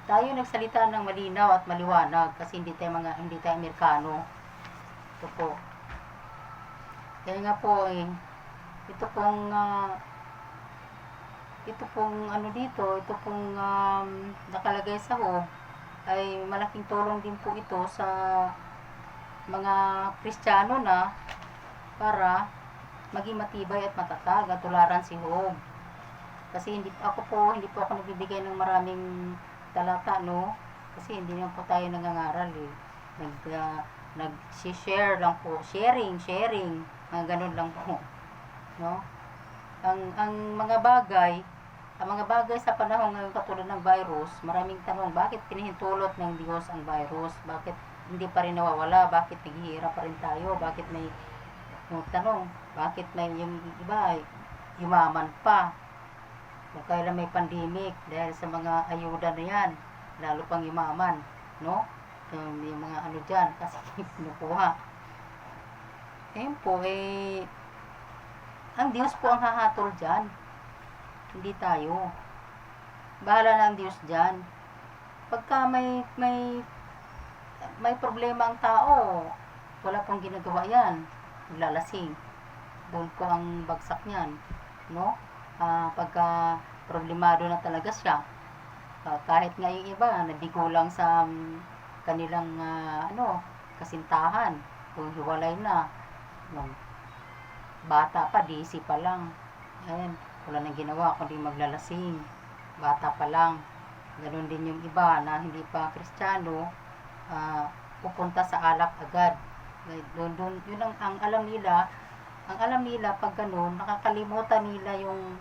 Tayo nagsalita ng malinaw at maliwanag kasi hindi tayo Amerikano. Ito po. Kaya nga po ito pong ito pong nakalagay sa hub ay malaking tulong din po ito sa mga Kristiyano na para maging matibay at matatag at tularan si Job. Kasi hindi po ako nagbibigay ng maraming talata, no? Kasi hindi naman po tayo nangangaral eh. Nag-share lang po, sharing, mga ganun lang po, no? Ang mga bagay sa panahon ngayon katulad ng virus, maraming tanong, bakit pinahintulot ng Diyos ang virus? Bakit hindi pa rin nawawala? Bakit naghihirap pa rin tayo? Bakit may bakit may yung iba yumaman pa? Kung kailan may pandemic dahil sa mga ayuda na yan, lalo pang yumaman, no? Yung mga dyan, kasi pinukuha. Ayun po, ang Diyos po ang hahatol dyan. Hindi tayo. Bahala na ang Diyos dyan. Pagka may problema ang tao, wala pong ginagawa yan. Naglalasing. Doon po ang bagsak niyan. No? Pagka problemado na talaga siya. Kahit nga yung iba, nabigo lang sa kanilang kasintahan. Kung hiwalay na. Bata pa, DC pa lang. Ayan. Wala nang ginawa kundi maglalasing. Bata pa lang. Ganun din yung iba na hindi pa Kristiyano, pupunta sa alak agad. Doon yun ang alam nila. Ang alam nila pag ganun, nakakalimutan nila yung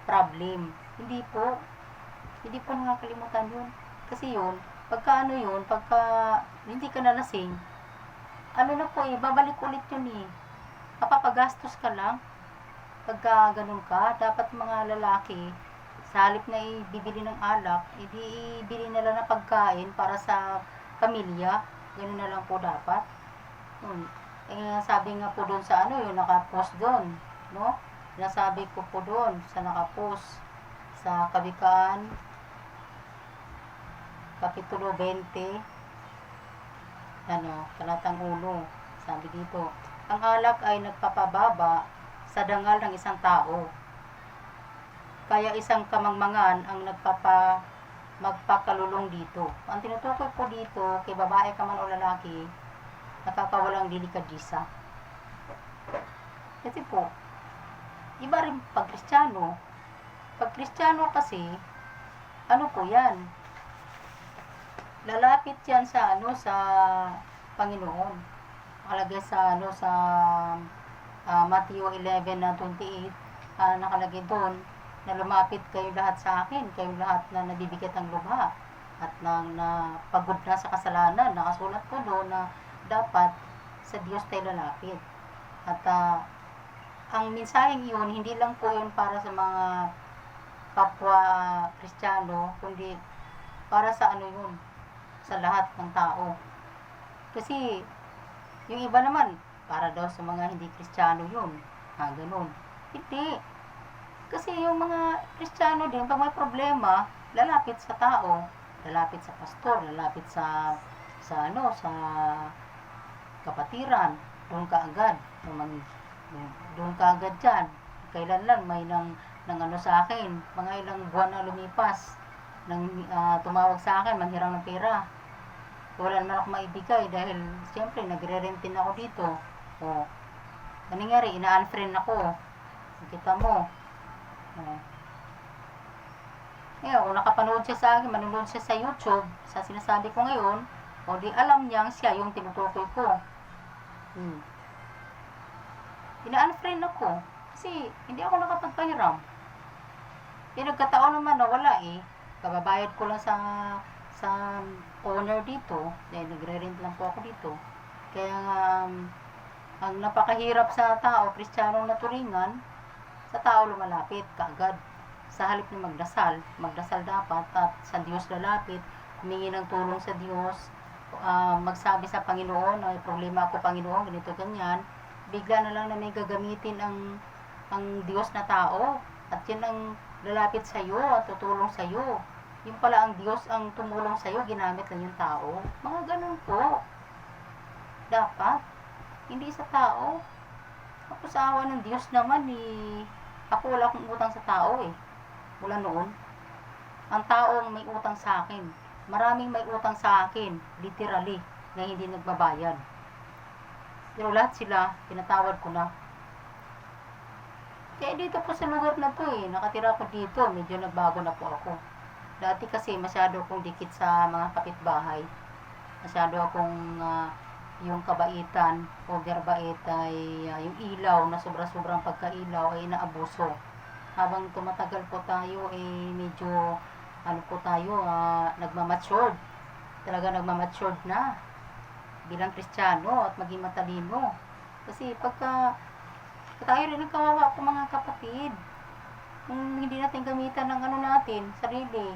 problem. Hindi po nakakalimutan yun. Kasi yun, pagka hindi ka nalasing, na po babalik ulit yun mapapagastos ka lang. Pagka ganun ka, dapat mga lalaki, Sa halip na ibibili ng alak, edi ibili na lang ng pagkain para sa pamilya. Ganun na lang po dapat. Sabi nga po doon sa yung nakapost doon, no? Nasabi ko po doon sa nakapost sa Kawikaan, Kapitulo 20, talatang 1. Sabi dito, ang alak ay nagpapababa sa dangal ng isang tao. Kaya isang kamangmangan ang magpakalulong dito. Ang tinutukoy po dito, kay babae ka man o lalaki, nakakawalang delikadisa. Kasi po, iba rin pag Kristiyano. Pag Kristiyano kasi, ano po yan? Lalapit yan sa sa Panginoon. Nakalagay sa Matthew 11:28, nakalagay doon na lumapit kayo lahat sa akin, kayo lahat na nabibigat ng lubha at na pagod na sa kasalanan. Nakasulat po doon na dapat sa Diyos tayo lalapit. At ang mensaheng yun, hindi lang po yun para sa mga kapwa Kristiyano, kundi para sa yun, sa lahat ng tao. Kasi yung iba naman, para daw sa mga hindi Kristiyano yun. Ganun. Hindi. Kasi yung mga Kristiyano din, pag may problema, lalapit sa tao, lalapit sa pastor, lalapit sa kapatiran, doon ka agad. Doon ka agad dyan. Kailan lang may nang sa akin, mga ilang buwan na lumipas, tumawag sa akin, manghiram ng pera. Wala naman ako maibigay dahil siyempre nagre-rentin ako dito. Nangyari, ina-unfriend ako. Kita mo. Ngayon, kung nakapanood siya sa akin, manonood siya sa YouTube, sa sinasabi ko ngayon, di alam niyang siya yung tinutukoy ko. Ina-unfriend ako. Kasi hindi ako nakapagpahiram. Nagkataon naman na wala kababayad ko lang sa owner dito, dahil nagre-rent lang po ako dito. Kaya nga, ang napakahirap sa tao, Kristiyano na turingan, sa tao lumalapit kaagad. Sa halip na magdasal dapat at sa Diyos lalapit, humingi ng tulong sa Diyos, magsabi sa Panginoon, ay problema ako Panginoon, ganito ganyan, bigla na lang na may gagamitin ang Diyos na tao, at yun ang lalapit sa iyo at tutulong sa iyo. Yung pala ang Diyos ang tumulong sa iyo, ginamit lang yung tao. Mga ganun po. Dapat. Hindi sa tao. Ako sa awa ng Diyos naman ako wala akong utang sa tao Mula noon. Ang tao ang may utang sa akin. Maraming may utang sa akin. Literally. Na hindi nagbabayad. Pero lahat sila, pinatawad ko na. Kaya dito po sa lugar na to nakatira ko dito, medyo nagbago na po ako. Dati kasi masyado akong dikit sa mga kapitbahay. Masyado akong yung kabaitan, overbait ay yung ilaw na sobra-sobrang pagkailaw ay inaabuso. Habang tumatagal po tayo medyo po tayo nagmamatured. Talaga nagmamatured na bilang Kristiyano at maging matalino. Kasi pagka tayo rin kawawa po mga kapatid, kung hindi natin gamitan ng natin, sarili.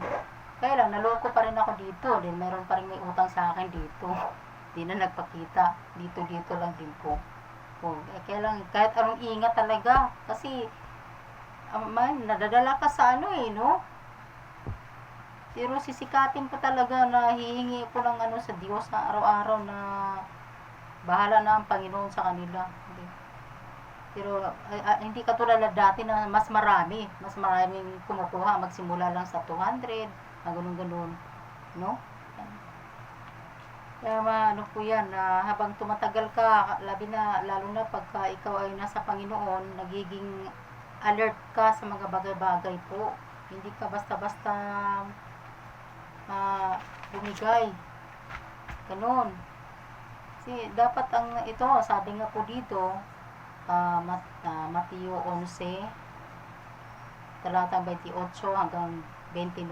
Kaya lang, naloko pa rin ako dito. Then, meron pa rin may utang sa akin dito. Hindi na nagpakita. Dito lang din po. Kaya lang, kahit anong ingat talaga. Kasi, nadadala ka sa no? Pero sisikapin ko talaga na hihingi ko ng sa Diyos na araw-araw na bahala na ang Panginoon sa kanila. Pero hindi katulad na dati na mas maraming kumukuha, magsimula lang sa 200, ganun-ganun, no? Kaya po yan, habang tumatagal ka, lalo na pagka ikaw ay nasa Panginoon, nagiging alert ka sa mga bagay-bagay po. Hindi ka basta-basta bumigay. Ganun. Kasi dapat ito, sabi nga po dito, Mateo 11 talatang 28 hanggang 29.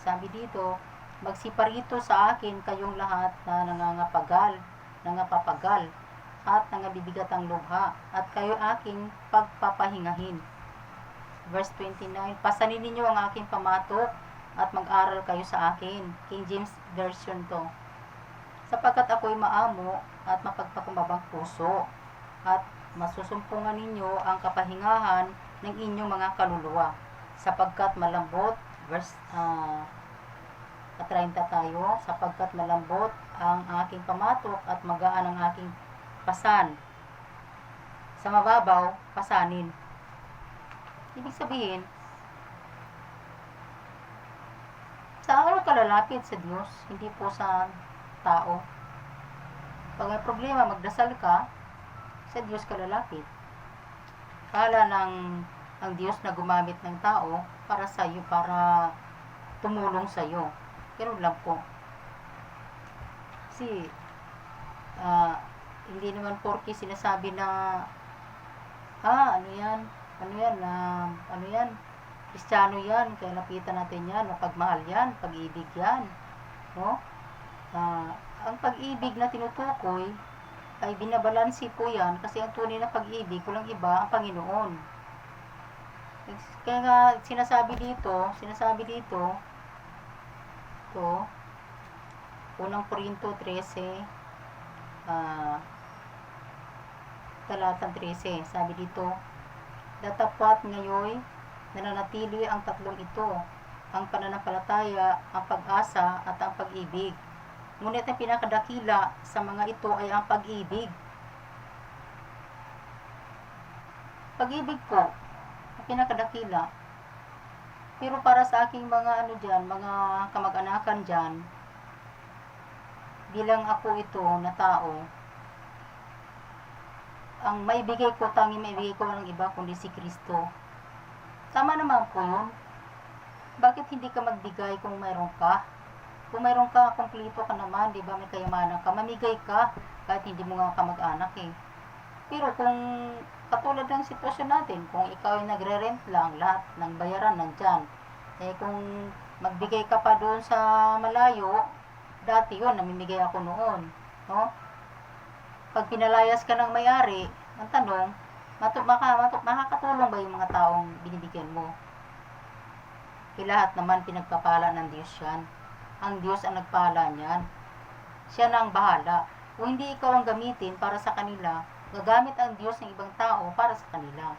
Sabi dito, magsiparito sa akin kayong lahat na nangapapagal at nangabibigat ang lubha, at kayo aking pagpapahingahin. verse 29, pasanin ninyo ang aking pamatok at mag-aral kayo sa akin. King James Version to. Sapagkat ako'y maamo at mapagpakumbabang puso, at masusumpungan ninyo ang kapahingahan ng inyong mga kaluluwa. Sapagkat malambot, verse 30 tayo, sapagkat malambot ang aking pamatok at magaan ang aking pasan. Sa mababaw, pasanin. Ibig sabihin, sa ano ka lalapit? Sa Diyos, hindi po sa tao. Pag may problema, magdasal ka, sa Diyos ka lalapit. Kala ng ang Diyos na gumamit ng tao para sa iyo, para tumulong sa iyo. Pero lang po. Kasi, hindi naman porke sinasabi na, ano yan, Kristiyano yan, kaya lapitan natin yan, o pagmahal yan, pag-ibig yan, no? Ang pag-ibig na tinutukoy, ay binabalansi po yan, kasi ang tunay na pag-ibig, kulang iba, ang Panginoon. Kaya nga, sinasabi dito, ito, unang Korinto 13, talatang 13, sabi dito, datapat ngayon, nananatili ang tatlong ito, ang pananampalataya, ang pag-asa, at ang pag-ibig. Ngunit ang pinakadakila sa mga ito ay ang pag-ibig. Pag-ibig po, ang pinakadakila. Pero para sa aking mga mga kamag-anakan dyan, bilang ako ito na tao, ang maibigay ko, tanging maibigay ko ng iba kundi si Kristo. Tama naman po yun. Bakit hindi ka magbigay kung mayroon ka? Kung mayroon ka, kumplito ka naman, di ba, may kayamanan ka, mamigay ka, kahit hindi mo nga kamag-anak eh. Pero kung katulad ng sitwasyon natin, kung ikaw ay nagre-rent lang, lahat ng bayaran nandyan, eh kung magbigay ka pa doon sa malayo, dati yun, namimigay ako noon, no? Pag pinalayas ka ng may-ari, ang tanong, makakatulong ba yung mga taong binibigyan mo? Lahat naman pinagpapala ng Diyos yan. Ang Diyos ang nagpala niyan. Siya na ang bahala. Kung hindi ikaw ang gamitin para sa kanila, gagamit ang Diyos ng ibang tao para sa kanila.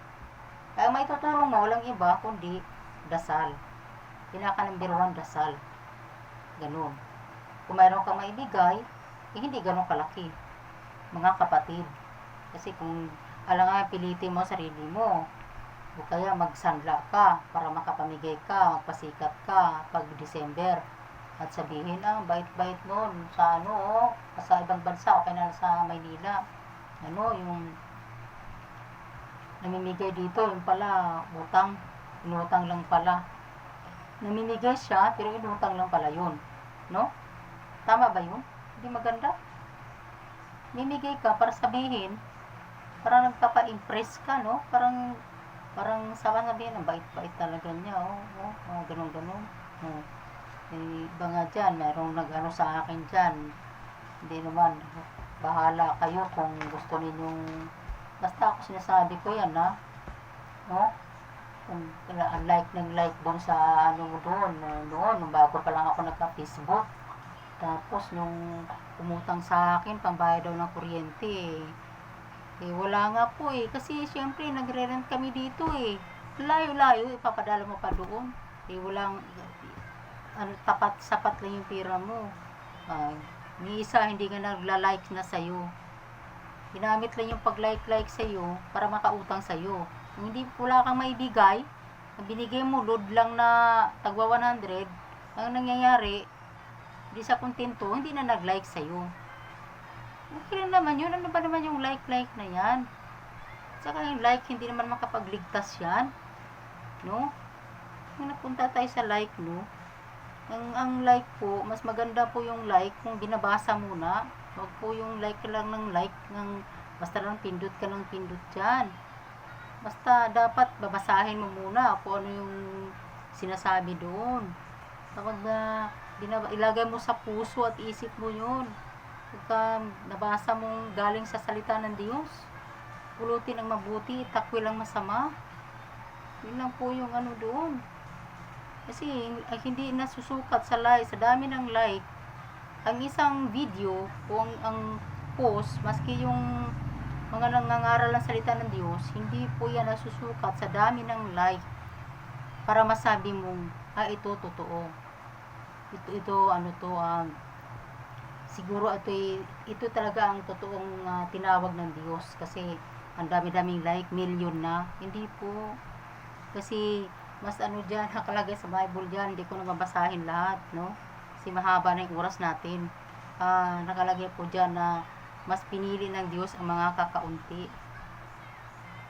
Kaya may tutulong mo, walang iba, kundi dasal. Pinaka number 1, dasal. Ganun. Kung mayroon kang maibigay, hindi ganun kalaki. Mga kapatid. Kasi kung alangan pilitin mo sarili mo, o kaya magsanla ka para makapamigay ka, magpasikat ka pag December, at sabihin, bait-bait nun sa sa ibang bansa, o kaya sa Maynila, yung namimigay dito, yung pala utang, inutang lang pala, namimigay siya pero inutang lang pala yun, no? Tama ba yun? Hindi maganda. Mimigay ka para sabihin, parang nagpapa-impress ka, no? Parang sabihin, ang bait-bait talaga niya, ganun-ganun. Iba nga dyan, mayroong sa akin dyan. Hindi naman, bahala kayo kung gusto ninyong, basta ako sinasabi ko yan, no? Kung like doon sa noon, bago pa lang ako nagka-Facebook. Tapos nung umutang sa akin, pambayad daw ng kuryente, wala nga po kasi syempre nagre-rent kami dito layo-layo, ipapadala mo pa doon, walang, sapat lang yung pira mo. Ni isa hindi nga nagla-like na sa'yo, ginamit lang yung pag-like sa'yo para makautang sa'yo. Kung hindi wala kang maibigay, binigay mo load lang na tagwa 100, ang nangyayari, hindi sa kontento, hindi na nag-like sa'yo. Okay lang naman yun. Ano ba naman yung like na yan? Saka yung like, hindi naman makapagligtas yan. No? Kung napunta tayo sa like, no? Ang like po, mas maganda po yung like kung binabasa muna. Huwag po yung like lang ng like, basta lang pindot ka ng pindot dyan. Basta dapat babasahin mo muna kung ano yung sinasabi doon. Kapag ilagay mo sa puso at isip mo yun, pagka nabasa mong galing sa salita ng Diyos, pulutin ang mabuti, takwil ang masama. Yun lang po yung ano doon. Kasi hindi nasusukat sa like, sa dami ng like. Ang isang video o ang post, maski yung mga nangangaral ng salita ng Diyos, hindi po yan nasusukat sa dami ng like para masabi mong, ito totoo. Ito ano to, siguro ito talaga ang totoong tinawag ng Diyos kasi ang dami-daming like, million na. Hindi po. Kasi mas ano dyan, nakalagay sa Bible dyan, hindi ko na mabasahin lahat, no? Kasi mahaba na yung oras natin. Nakalagay po dyan na mas pinili ng Diyos ang mga kakaunti.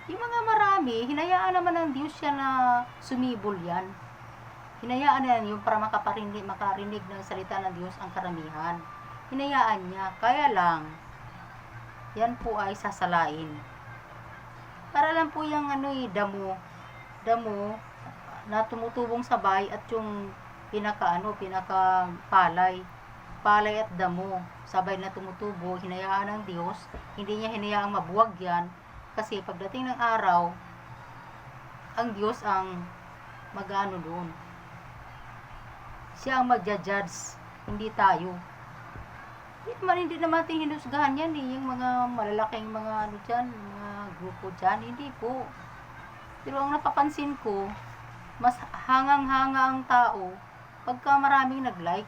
Yung mga marami, hinayaan naman ng Diyos yan na sumibol yan. Hinayaan na yan yung para makarinig ng salita ng Diyos ang karamihan. Hinayaan niya. Kaya lang, yan po ay sasalain. Para lang po yung damo na tumutubong sabay at yung pinaka palay at damo sabay na tumutubo, hinayaan ng Diyos. Hindi niya hinayaang mabuwag yan kasi pagdating ng araw ang Diyos ang mag-ano doon. Siya ang magja-judge, hindi tayo. Hindi naman natin hinusgahan yan yung mga malalaking mga dyan, mga grupo dyan, hindi po. Pero ang napapansin ko, mas hangang-hanga ang tao pagka maraming nag-like.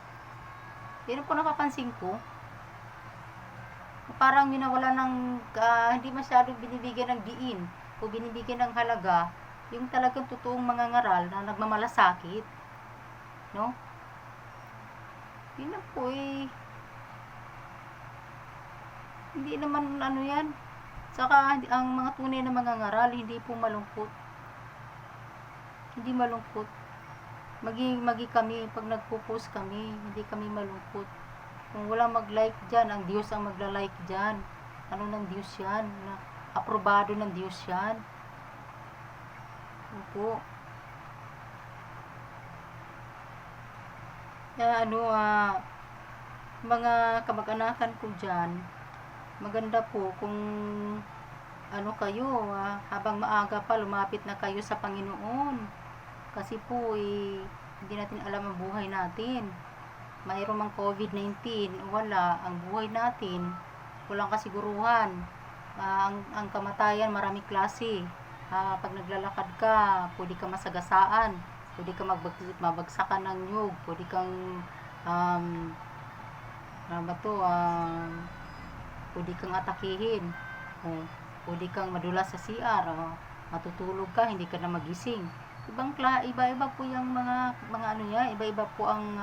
Pero po napapansin ko, parang minawala ng, hindi masyadong binibigyan ng diin o binibigyan ng halaga yung talagang totoong mga ngaral na nagmamalasakit. No? Yun na po hindi naman yan. Saka ang mga tunay na mga ngaral, hindi po malungkot. Hindi malungkot. Magi kami, pag nagpo-post kami, hindi kami malungkot. Kung walang mag-like dyan, ang Diyos ang magla-like dyan. Ano ng Diyos yan? Aprobado ng Diyos yan. Opo. Kaya mga kamag-anakan ko dyan, maganda po kung kayo, habang maaga pa, lumapit na kayo sa Panginoon. Kasi po, hindi natin alam ang buhay natin. Mayroon mang COVID-19, wala, ang buhay natin, walang kasiguruhan. Ang kamatayan, maraming klase. Pag naglalakad ka, pwede ka masagasaan, pwede ka mabagsakan ng nyug, pwede kang, pwede kang atakihin, pwede kang madulas sa CR, matutulog ka, hindi ka na magising. Iba-iba po yung mga iba-iba po ang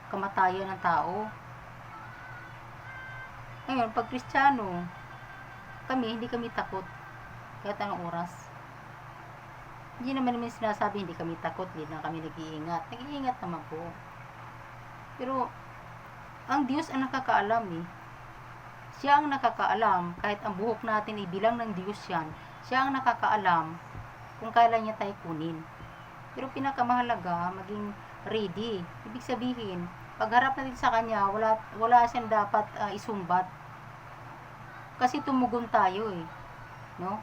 kamatayan ng tao. Ngayon, pag Kristiyano, hindi kami takot kahit anong oras. Hindi naman sinasabi hindi kami takot, hindi na kami nag-iingat. Nag-iingat naman po. Pero, ang Diyos ang nakakaalam Siya ang nakakaalam, kahit ang buhok natin bilang ng Diyos yan, siya ang nakakaalam kung kailan niya tayo kunin. Pero pinakamahalaga, maging ready. Ibig sabihin, pagharap natin sa Kanya, wala siyang dapat isumbat. Kasi tumugon tayo no?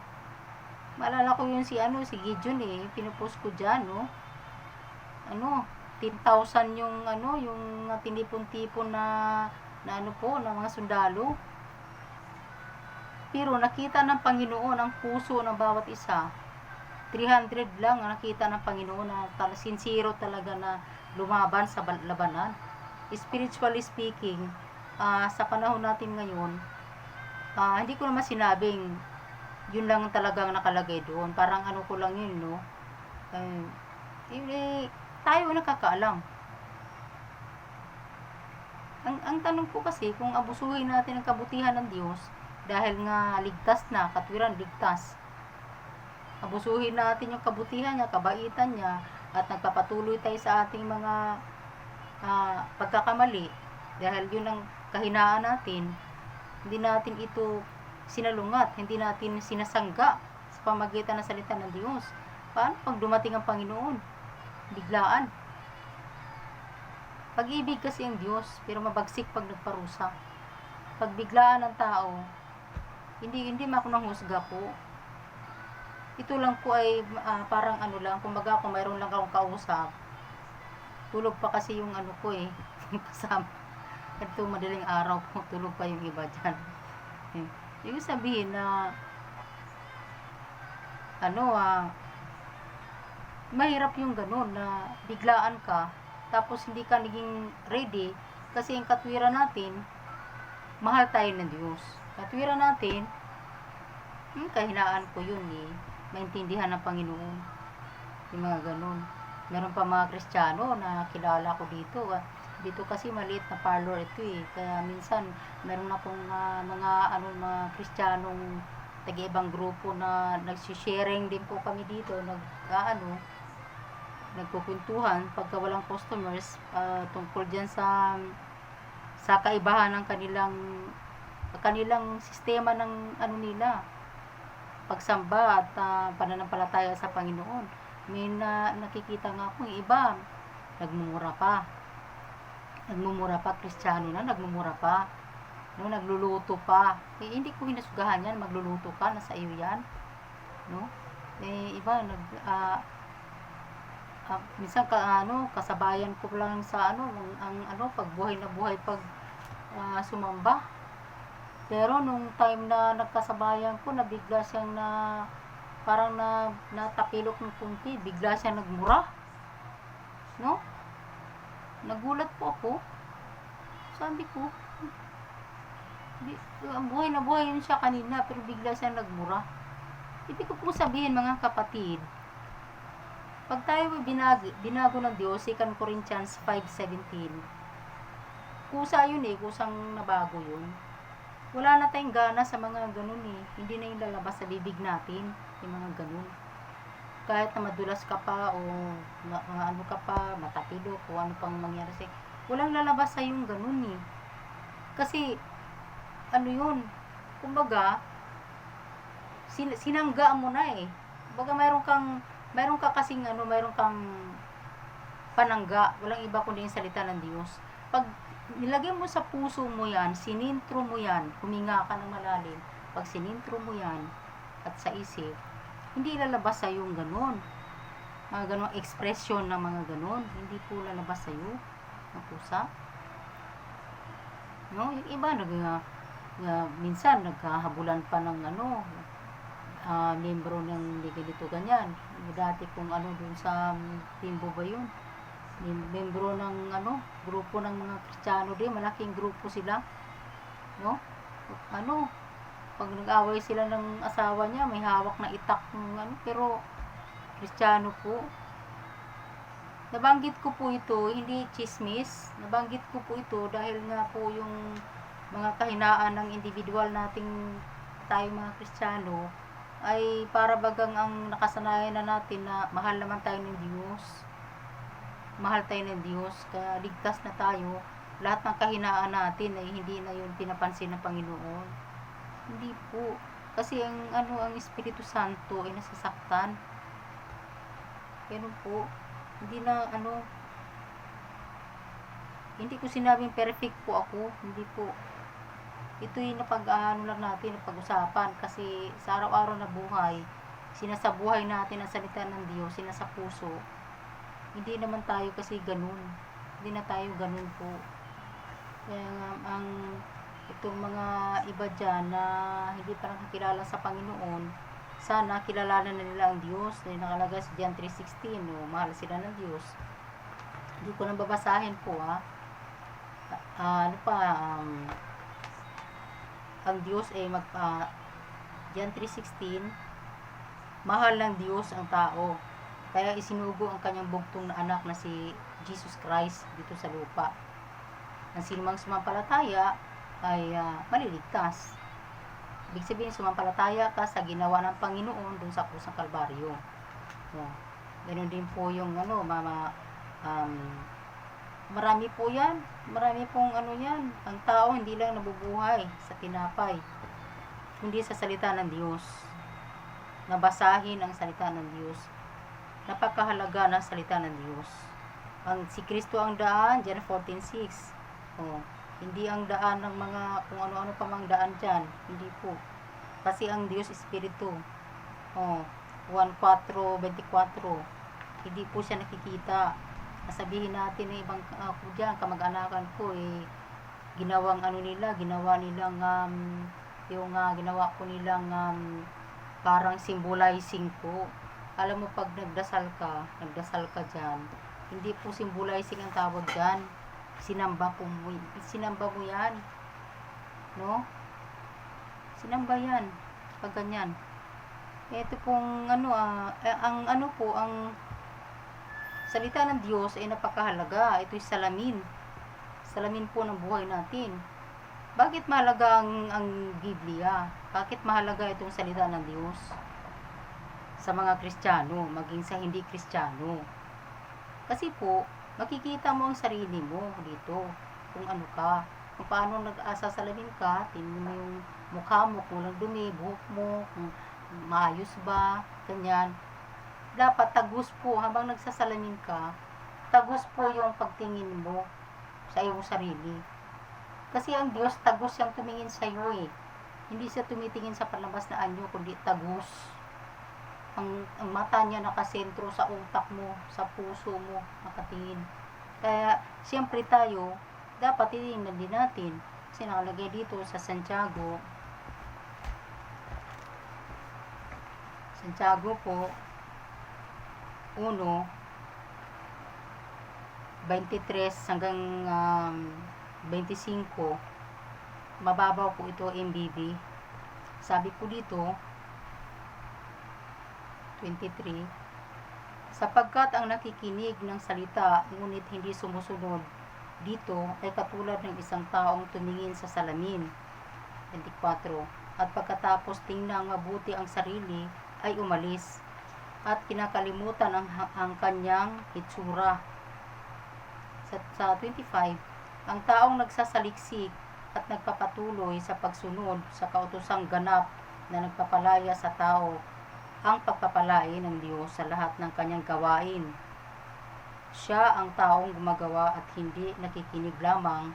Maalala ko yun si Gideon pinupost ko dyan, no? 10,000 yung tinipon-tipon na mga sundalo. Pero nakita ng Panginoon ang puso ng bawat isa. 300 lang ang nakita ng Panginoon na sincero talaga na lumaban sa labanan. Spiritually speaking, sa panahon natin ngayon, hindi ko naman sinabing yun lang talagang nakalagay doon. Parang ko lang yun, no? Tayo nakakaalam. Ang tanong ko kasi, kung abusuhin natin ang kabutihan ng Diyos, dahil nga ligtas na, katwiran ligtas, abusuhin natin yung kabutihan niya, kabaitan niya, at nagpapatuloy tayo sa ating mga pagkakamali, dahil yun ang kahinaan natin, hindi natin ito sinalungat, hindi natin sinasangga sa pamagitan ng salita ng Diyos. Paano pag dumating ang Panginoon? Biglaan. Pag-ibig kasi ang Diyos, pero mabagsik pag nagparusa. Pag biglaan ng tao, hindi ako nanghusga po. Ito lang po ay parang ano lang, kumbaga kung mayroon lang akong kausap, tulog pa kasi yung ano ko eh, kasama. Ito madaling araw po, tulog pa yung iba dyan. Yung sabihin na, ano mahirap yung ganun na biglaan ka, tapos hindi ka naging ready, kasi yung katwiran natin, mahal tayo ng Diyos. Katwiran natin, kahinaan ko yun eh, maintindihan ng Panginoon. Yung mga ganun. Meron pa mga Kristiyano na kilala ko dito. Dito kasi maliit na parlor ito eh. Kaya minsan, meron akong mga Kristiyanong taga-ibang grupo na nagsisharing din po kami dito. Nagkukwentuhan pagka walang customers tungkol dyan sa kaibahan ng kanilang sistema ng nila, pagsamba at pananampalataya sa Panginoon. May nakikita nga akong iba, nagmumura pa, Kristiyano na, nagmumura pa, no, nagluluto pa. Hindi ko hinasugahan yan, magluluto ka, nasa iyo yan, no. Iba minsan kasabayan ko lang sa pagbuhay na buhay pag sumamba. Pero nung time na nagkasabayan ko, nabigla siyang parang natapilok ng kunti, bigla siyang nagmura. No? Nagulat po ako. Sabi ko, buhay na buhay yun siya kanina, pero bigla siyang nagmura. Ibig ko po sabihin, mga kapatid, pag tayo binago ng Diyos, 2 Corinthians 5:17, kusa yun eh, kusang nabago yun. Wala na tayong gana sa mga ganun eh. Hindi na yung lalabas sa bibig natin, yung mga ganun. Kahit na madulas ka pa o mga ano ka pa, matapilo o ano pang mangyari sa'yo, walang lalabas sa yung ganun eh. Kasi, ano yun, kumbaga, sinangga mo na eh. Kumbaga mayroon kang panangga, walang iba kundi yung salita ng Diyos. Pag nilagay mo sa puso mo yan, sinintro mo yan, huminga ka ng malalim, pag sinintro mo yan, at sa isip, hindi lalabas sa yung ganon. Mga ganong ekspresyon ng mga ganon, hindi po lalabas sa iyo ng pusa. No? Yung iba, minsan, nagkahabulan pa ng membro ng ganito ganyan. Dati kung dun sa Timbo ba yun? Membro ng grupo ng mga Kristiyano din, malaking grupo sila, no? Pag nag-away sila ng asawa niya, may hawak na itak ng pero Kristiyano po. Nabanggit ko po ito, hindi chismis, nabanggit ko po ito dahil nga po yung mga kahinaan ng individual nating tayo mga Kristiyano ay para bagang ang nakasanayan na natin na mahal naman tayo ng Diyos. Mahal tayo ng Diyos, kaya ligtas na tayo. Lahat ng kahinaan natin ay hindi na yun pinapansin ng Panginoon. Hindi po. Kasi ang Espiritu Santo ay nasasaktan. Ganun po. Hindi ko sinabing perfect po ako. Hindi po. Ito yung lang natin, napag-usapan. Kasi sa araw-araw na buhay, sinasabuhay natin ang salita ng Diyos, sinasa puso. Hindi naman tayo kasi ganun. Hindi na tayo ganun po. Kaya nga, itong mga iba dyan na hindi pa nakakilala sa Panginoon, sana kilalanan na nila ang Diyos. Na nakalagay sa John 3:16, mahal sila ng Diyos. Hindi ko nang babasahin po ang Diyos ay John 3:16, mahal ng Diyos ang tao. Kaya isinugo ang kanyang bugtong na anak na si Jesus Christ dito sa lupa. Ang sinumang sumampalataya ay maliligtas. Ibig sabihin, sumampalataya ka sa ginawa ng Panginoon dun sa krus ng Kalbaryo. Ganun din po yung marami po yan. Marami pong yan. Ang tao hindi lang nabubuhay sa tinapay, kundi sa salita ng Diyos. Nabasahin ang salita ng Diyos. Napakahalaga ng salita ng Diyos. Si Kristo ang daan, John 14:6. Hindi ang daan ng mga kung ano-ano pa mang daan dyan. Hindi po. Kasi ang Diyos Espiritu. 1:4:24. Hindi po siya nakikita. Sabihin natin na ibang ako dyan, kamag-anakan ko ginawa nilang yung ginawa ko nilang parang symbolizing po. Alam mo, pag nagdasal ka dyan, hindi po symbolizing ang tawag dyan. Sinamba mo yan, no? Sinamba yan pag ganyan. Ito pong ang salita ng Diyos ay napakahalaga. Ito'y salamin po ng buhay natin. Bakit mahalaga ang Biblia? Bakit mahalaga itong salita ng Diyos sa mga Kristiyano, maging sa hindi Kristiyano? Kasi po, makikita mo ang sarili mo dito, kung ano ka, kung paano nag-asasalamin ka, tingnan mo yung mukha mo, kung walang dumi, buhok mo, kung maayos ba, ganyan. Dapat tagus po, habang nagsasalamin ka, tagus po yung pagtingin mo sa iyong sarili. Kasi ang Diyos, tagus siyang tumingin sa iyo Hindi siya tumitingin sa palabas na anyo, kundi tagus. Ang mata niya nakasentro sa utak mo, sa puso mo, nakatingin. Kaya, siyempre tayo, dapat titingnan din natin. Kasi nakalagay dito sa Santiago po, 1:23 hanggang 25, mababaw po ito MBB. Sabi po dito, 23, sapagkat ang nakikinig ng salita ngunit hindi sumusunod dito ay katulad ng isang taong tumingin sa salamin. 24, at pagkatapos tingnan mabuti ang sarili ay umalis at kinakalimutan ang kanyang itsura. Sa 25, ang taong nagsasaliksik at nagpapatuloy sa pagsunod sa kautosang ganap na nagpapalaya sa tao ang pagpapalain ng Diyos sa lahat ng kanyang gawain. Siya ang taong gumagawa at hindi nakikinig lamang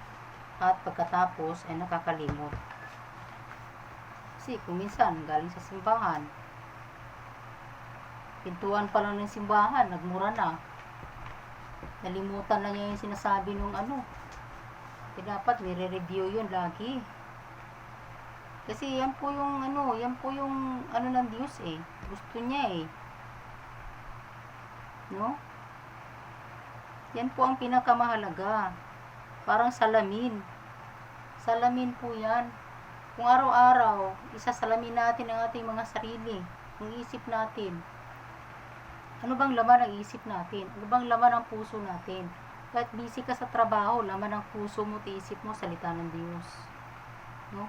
at pagkatapos ay nakakalimot. Kasi kung minsan galing sa simbahan, pintuan pa lang ng simbahan, nagmura na. Nalimutan na niya yung sinasabi nung Kaya dapat re-review yun lagi. Kasi yan po yung ng Diyos Gusto niya No? Yan po ang pinakamahalaga. Parang salamin. Salamin po yan. Kung araw-araw, isasalamin natin ang ating mga sarili, ang isip natin. Ano bang laman ng isip natin? Ano bang laman ng puso natin? Kahit busy ka sa trabaho, laman ng puso mo, isip mo, salita ng Diyos. No?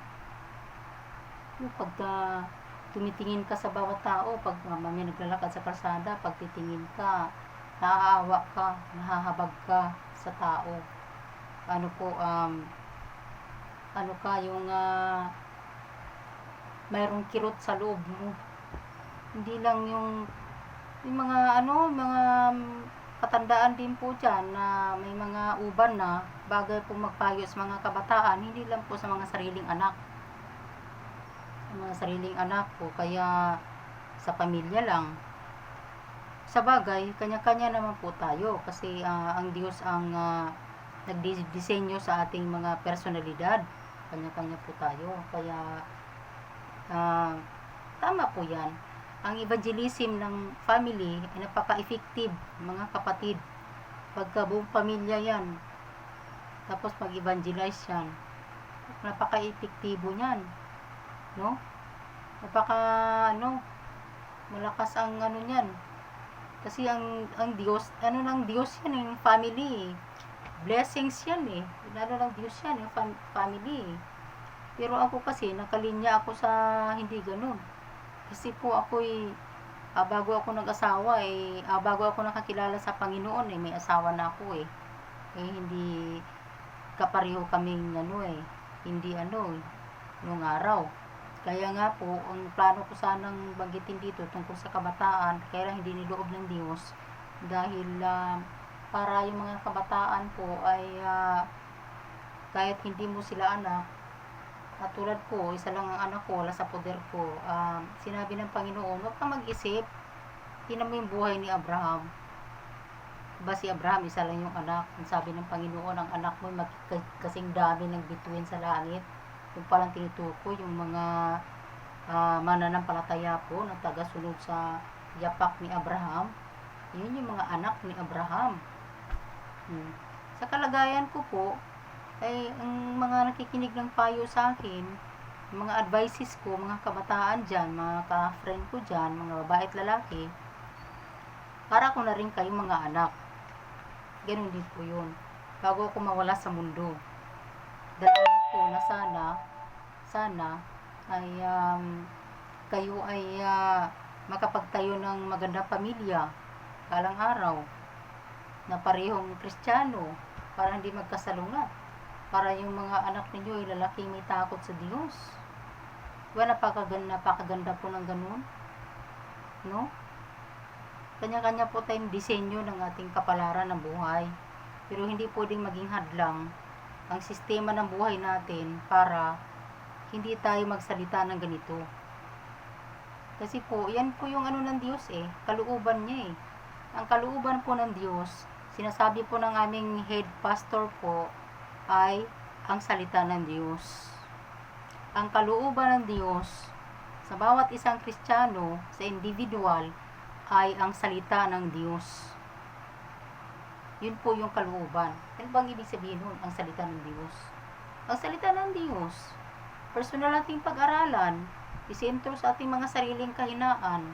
Yung pagka tumitingin ka sa bawat tao, pag mamaya naglalakad sa kalsada, pag titingin ka, naaawa ka, nahahabag ka sa tao. Mayroong kirot sa loob mo. Hindi lang yung mga katandaan din po dyan na may mga uban na bagay po magpayo sa mga kabataan, hindi lang po sa mga sariling anak. Sa mga sariling anak po, kaya sa pamilya lang. Sa bagay, kanya-kanya naman po tayo kasi ang Diyos ang nagdisenyo sa ating mga personalidad. Kanya-kanya po tayo. Kaya tama po yan. Ang evangelism ng family ay napaka-effective, mga kapatid. Pagka buong pamilya yan, tapos mag-evangelize yan, napaka-effektibo niyan. No? Malakas ang niyan. Kasi ang Diyos, ng Diyos yan, yung family. Blessings yan Lalo ng Diyos yan, yung family. Pero ako kasi, nakalinya ako sa hindi ganun. Kasi po bago ako nag-asawa bago ako nakakilala sa Panginoon may asawa na ako hindi kapareho kaming hindi nung araw. Kaya nga po, ang plano ko sanang banggitin dito tungkol sa kabataan, kaya lang hindi niloob ng Diyos dahil para yung mga kabataan po ay kahit hindi mo sila anak, at tulad ko, isa lang ang anak ko, wala sa poder ko. Sinabi ng Panginoon, huwag kang mag-isip Tingnan mo yung buhay ni Abraham. Diba si Abraham, isa lang yung anak. Ang sabi ng Panginoon, ang anak mo kasing dami ng bituin sa langit. Yung palang tinutukoy, yung mga mananampalataya po na tagasunod sa yapak ni Abraham. Yun yung mga anak ni Abraham. Sa kalagayan ko po, ay ang mga nakikinig ng payo sa akin, mga advices ko, mga kabataan dyan, mga ka-friend ko dyan, mga babae at lalaki, para ko na rin kayong mga anak. Ganun din po yun. Bago ako mawala sa mundo. Dalawin ko na sana ay kayo ay makapagtayo ng magandang pamilya kalang araw na parehong Kristiyano para hindi magkasalungat, para yung mga anak ninyo ay lalaking may takot sa Diyos. Diba napakaganda po ng ganun, no? Kanya-kanya po tayong disenyo ng ating kapalaran ng buhay, pero hindi pwedeng maging hadlang ang sistema ng buhay natin para hindi tayo magsalita ng ganito. Kasi po, yan po yung ano ng Diyos kalooban niya Ang kalooban po ng Diyos, sinasabi po ng aming head pastor po, ay ang salita ng Diyos. Ang kalooban ng Diyos sa bawat isang Kristiyano, sa individual, ay ang salita ng Diyos. Yun po yung kalooban. Ano bang ibig sabihin nun? Ang salita ng Diyos. Ang salita ng Diyos, personal nating pag-aralan, isentro sa ating mga sariling kahinaan.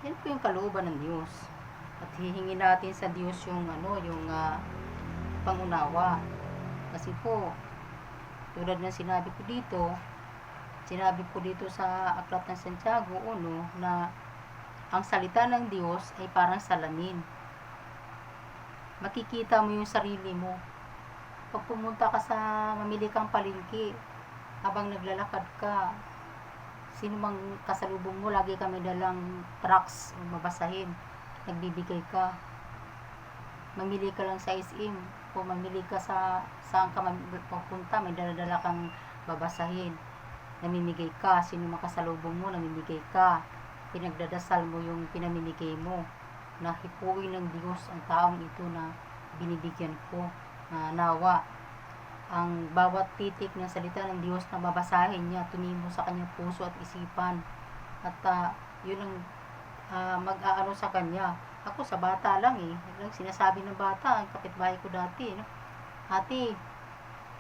Yan po yung kalooban ng Diyos. At hihingi natin sa Diyos yung pangunawa. Kasi po, tulad ng sinabi ko dito sa Aklat ng Santiago 1 na ang salita ng Diyos ay parang salamin. Makikita mo yung sarili mo. Pag pumunta ka sa mamili kang palengke, habang naglalakad ka, sino mang kasalubong mo, lagi kami dalang trucks mabasahin. Nagbibigay ka. Mamili ka lang sa SM, o mamili ka saan ka pupunta, may daladala kang babasahin. Namimigay ka, sino makasalubong mo, namimigay ka. Pinagdadasal mo yung pinamimigay mo, na hipuin ng Diyos ang taong ito na binibigyan ko, na nawa ang bawat titik ng salita ng Diyos na babasahin niya, tumimo sa kanyang puso at isipan, at yun ang mag-aano sa kanya. Ako sa bata lang sinasabi ng bata, ang kapitbahay ko dati, ate,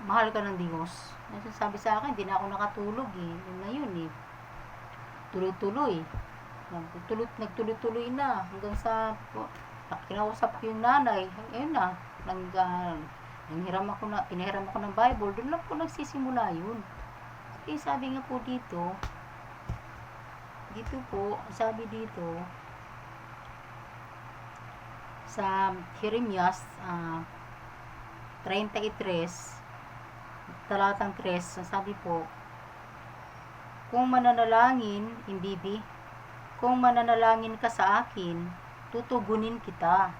mahal ka ng Diyos. Sinasabi sa akin, hindi na ako nakatulog yun na yun tuloy-tuloy. Nagtuloy-tuloy na hanggang sa kinausap ko yung nanay. Ayun na, pinahiram ako ng Bible. Doon lang po nagsisimula yun. Kaya sabi nga po dito po, sabi dito sa Jeremias 33 talatang 3, sabi po, kung mananalangin ka sa akin, tutugunin kita,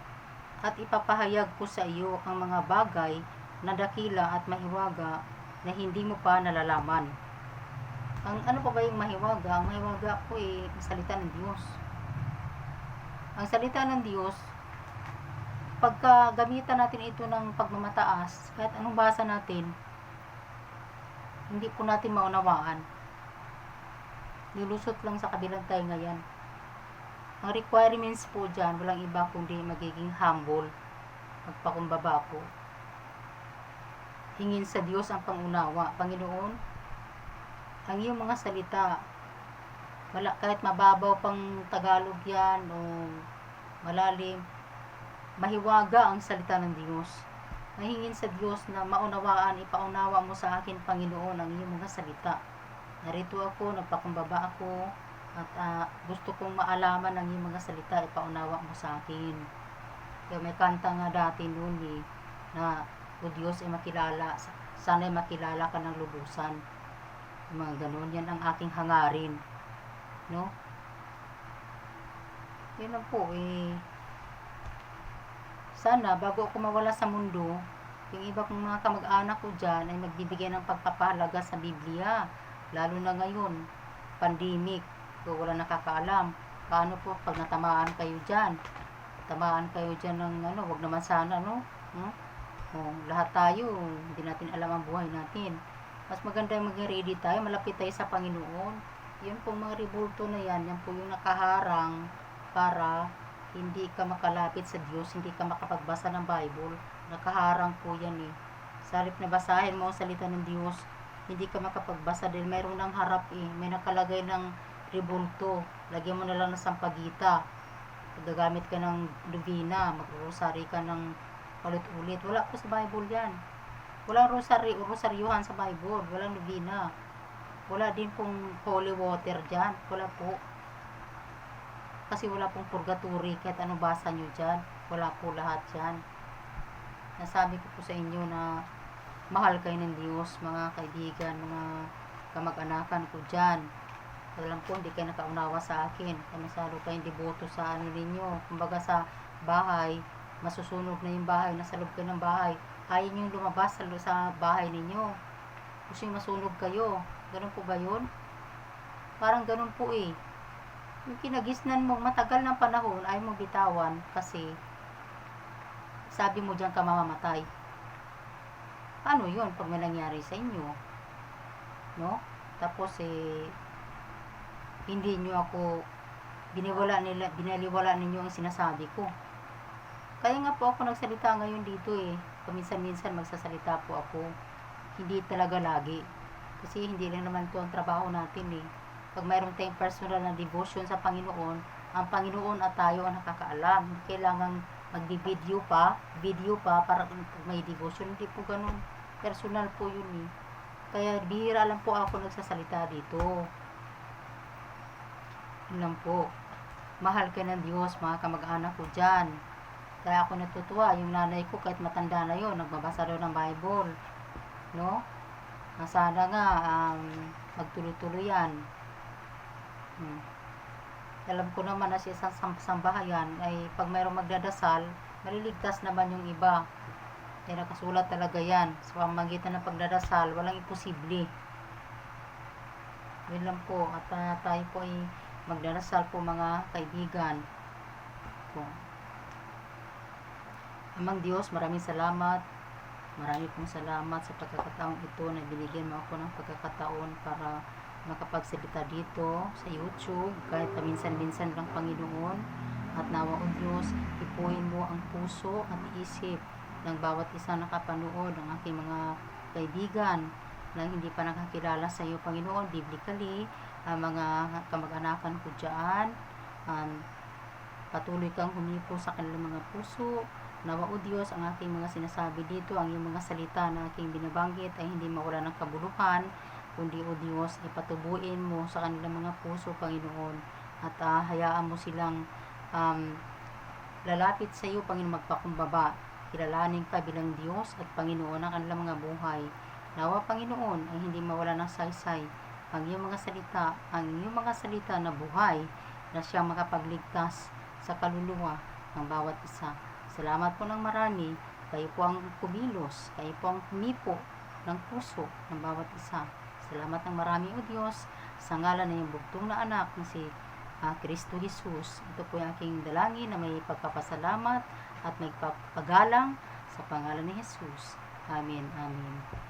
at ipapahayag ko sa iyo ang mga bagay na dakila at mahiwaga na hindi mo pa nalalaman. Ang ano pa ba yung mahiwaga? Ang mahiwaga po ang salita ng Diyos. Ang salita ng Diyos, pagka gamitan natin ito ng pagmamataas, kahit anong basa natin, hindi po natin maunawaan. Nilusot lang sa kabilang tainga yan. Ang requirements po dyan, walang iba kundi magiging humble, magpakumbaba po. Hingin sa Diyos ang pangunawa. Panginoon, ang iyong mga salita, kahit mababaw pang Tagalog yan o malalim, mahiwaga ang salita ng Diyos. Mahingin sa Diyos na maunawaan, ipaunawa mo sa akin, Panginoon, ang iyong mga salita. Narito ako, nagpakumbaba ako, at gusto kong maalaman ang iyong mga salita, ipaunawa mo sa akin. Kaya may kanta nga dati noon na, o Diyos ay makilala, sana ay makilala ka ng lubusan. Mga ganun, yan ang aking hangarin. No? Yan lang po sana bago ako mawala sa mundo, yung iba kong mga kamag-anak ko dyan ay magbibigay ng pagpapahalaga sa Biblia. Lalo na ngayon, pandemic, so wala nakakaalam. Paano po pag natamaan kayo dyan? Tamaan kayo dyan ng ano, wag naman sana, no? Hmm? Oh, lahat tayo, hindi natin alam ang buhay natin. Mas maganda yung maging ready tayo, malapit tayo sa Panginoon. Yun po mga rebulto na yan po yung nakaharang para hindi ka makalapit sa Diyos, hindi ka makapagbasa ng Bible. Nakaharang po yan eh. Sa halip na basahin mo ang salita ng Diyos, hindi ka makapagbasa dahil mayroong nang harap eh. May nakalagay ng rebulto. Lagyan mo na lang ng sampagita. Gagamit ka ng lubina, mag-rosary ka ng ulit-ulit. Wala po sa Bible yan. Walang rosaryuhan sa Bible. Walang lubina. Wala din pong holy water dyan. Wala po. Kasi wala pong purgatory. Kahit anong basa nyo dyan. Wala po lahat dyan. Nasabi ko po sa inyo na mahal kayo ng Diyos, mga kaibigan, mga kamag-anakan ko dyan. Alam ko, hindi kayo nakaunawa sa akin. Kaya masyado kayong deboto sa ano ninyo. Kumbaga sa bahay, masusunog na yung bahay, nasa loob kayo ng bahay. Ayaw nyo lumabas sa bahay ninyo. Gusto nyo masunog kayo. Ganun po ba yun? Parang ganun po eh. Yung kinagisnan mo, matagal ng panahon, ayaw mo bitawan kasi sabi mo dyan ka mamamatay. Paano yun pag may nangyari sa inyo? No? Tapos hindi nyo ako binaliwala ninyo ang sinasabi ko. Kaya nga po ako nagsalita ngayon dito eh. Paminsan-minsan magsasalita po ako. Hindi talaga lagi. Kasi hindi lang naman ito ang trabaho natin eh. Pag mayroong tayong personal na devotion sa Panginoon, ang Panginoon at tayo ang nakakaalam. Hindi kailangan mag-video pa para pag may devotion. Hindi po ganun. Personal po yun eh. Kaya bihira lang po ako nagsasalita dito. Yun lang po. Mahal ka ng Diyos, mga kamag-anak ko dyan. Kaya ako natutuwa. Yung nanay ko, kahit matanda na yun, nagbabasa daw ng Bible. No? Sana nga, magtuloy-tuloy yan. Alam ko naman na siya sa sambahayan, ay pag mayroong magdadasal, maliligtas naman yung iba. Kaya nakasulat talaga yan. Sa pamamagitan ng pagdadasal, walang imposible. Yun lang po. At tayo po ay magdarasal po mga kaibigan po. Amang Diyos, maraming salamat. Marami pong salamat sa pagkakataon ito na binigyan mo ako ng pagkakataon para makapagsalita dito sa YouTube kahit paminsan-minsan lang, Panginoon. At nawa o Diyos, ipuhin mo ang puso at isip ng bawat isang nakapanood, ng aking mga kaibigan na hindi pa nakakilala sa iyo, Panginoon, biblically, mga kamag-anakan ko dyan, patuloy kang humipo sa kanilang mga puso. Nawa o Diyos, ang aking mga sinasabi dito, ang iyong mga salita na aking binabanggit ay hindi mawala ng kabuluhan, kundi o Diyos, ipatubuin mo sa kanilang mga puso, Panginoon, at hayaan mo silang lalapit sa iyo, Panginoon, magpakumbaba. Kilalanin ka bilang Diyos at Panginoon ang kanilang mga buhay. Nawa, Panginoon, ay hindi mawala ng saysay ang iyong mga salita na buhay na siyang makapagligtas sa kaluluwa ng bawat isa. Salamat po ng marami. Kayo po ang kumilos, kayo po ang humipo ng puso ng bawat isa. Salamat ng marami, O Diyos, sa ngalan ng iyong bugtong na anak na si Kristo Jesus. Ito po yung aking dalangin na may pagpapasalamat at may pagpagalang sa pangalan ni Jesus. Amen. Amen.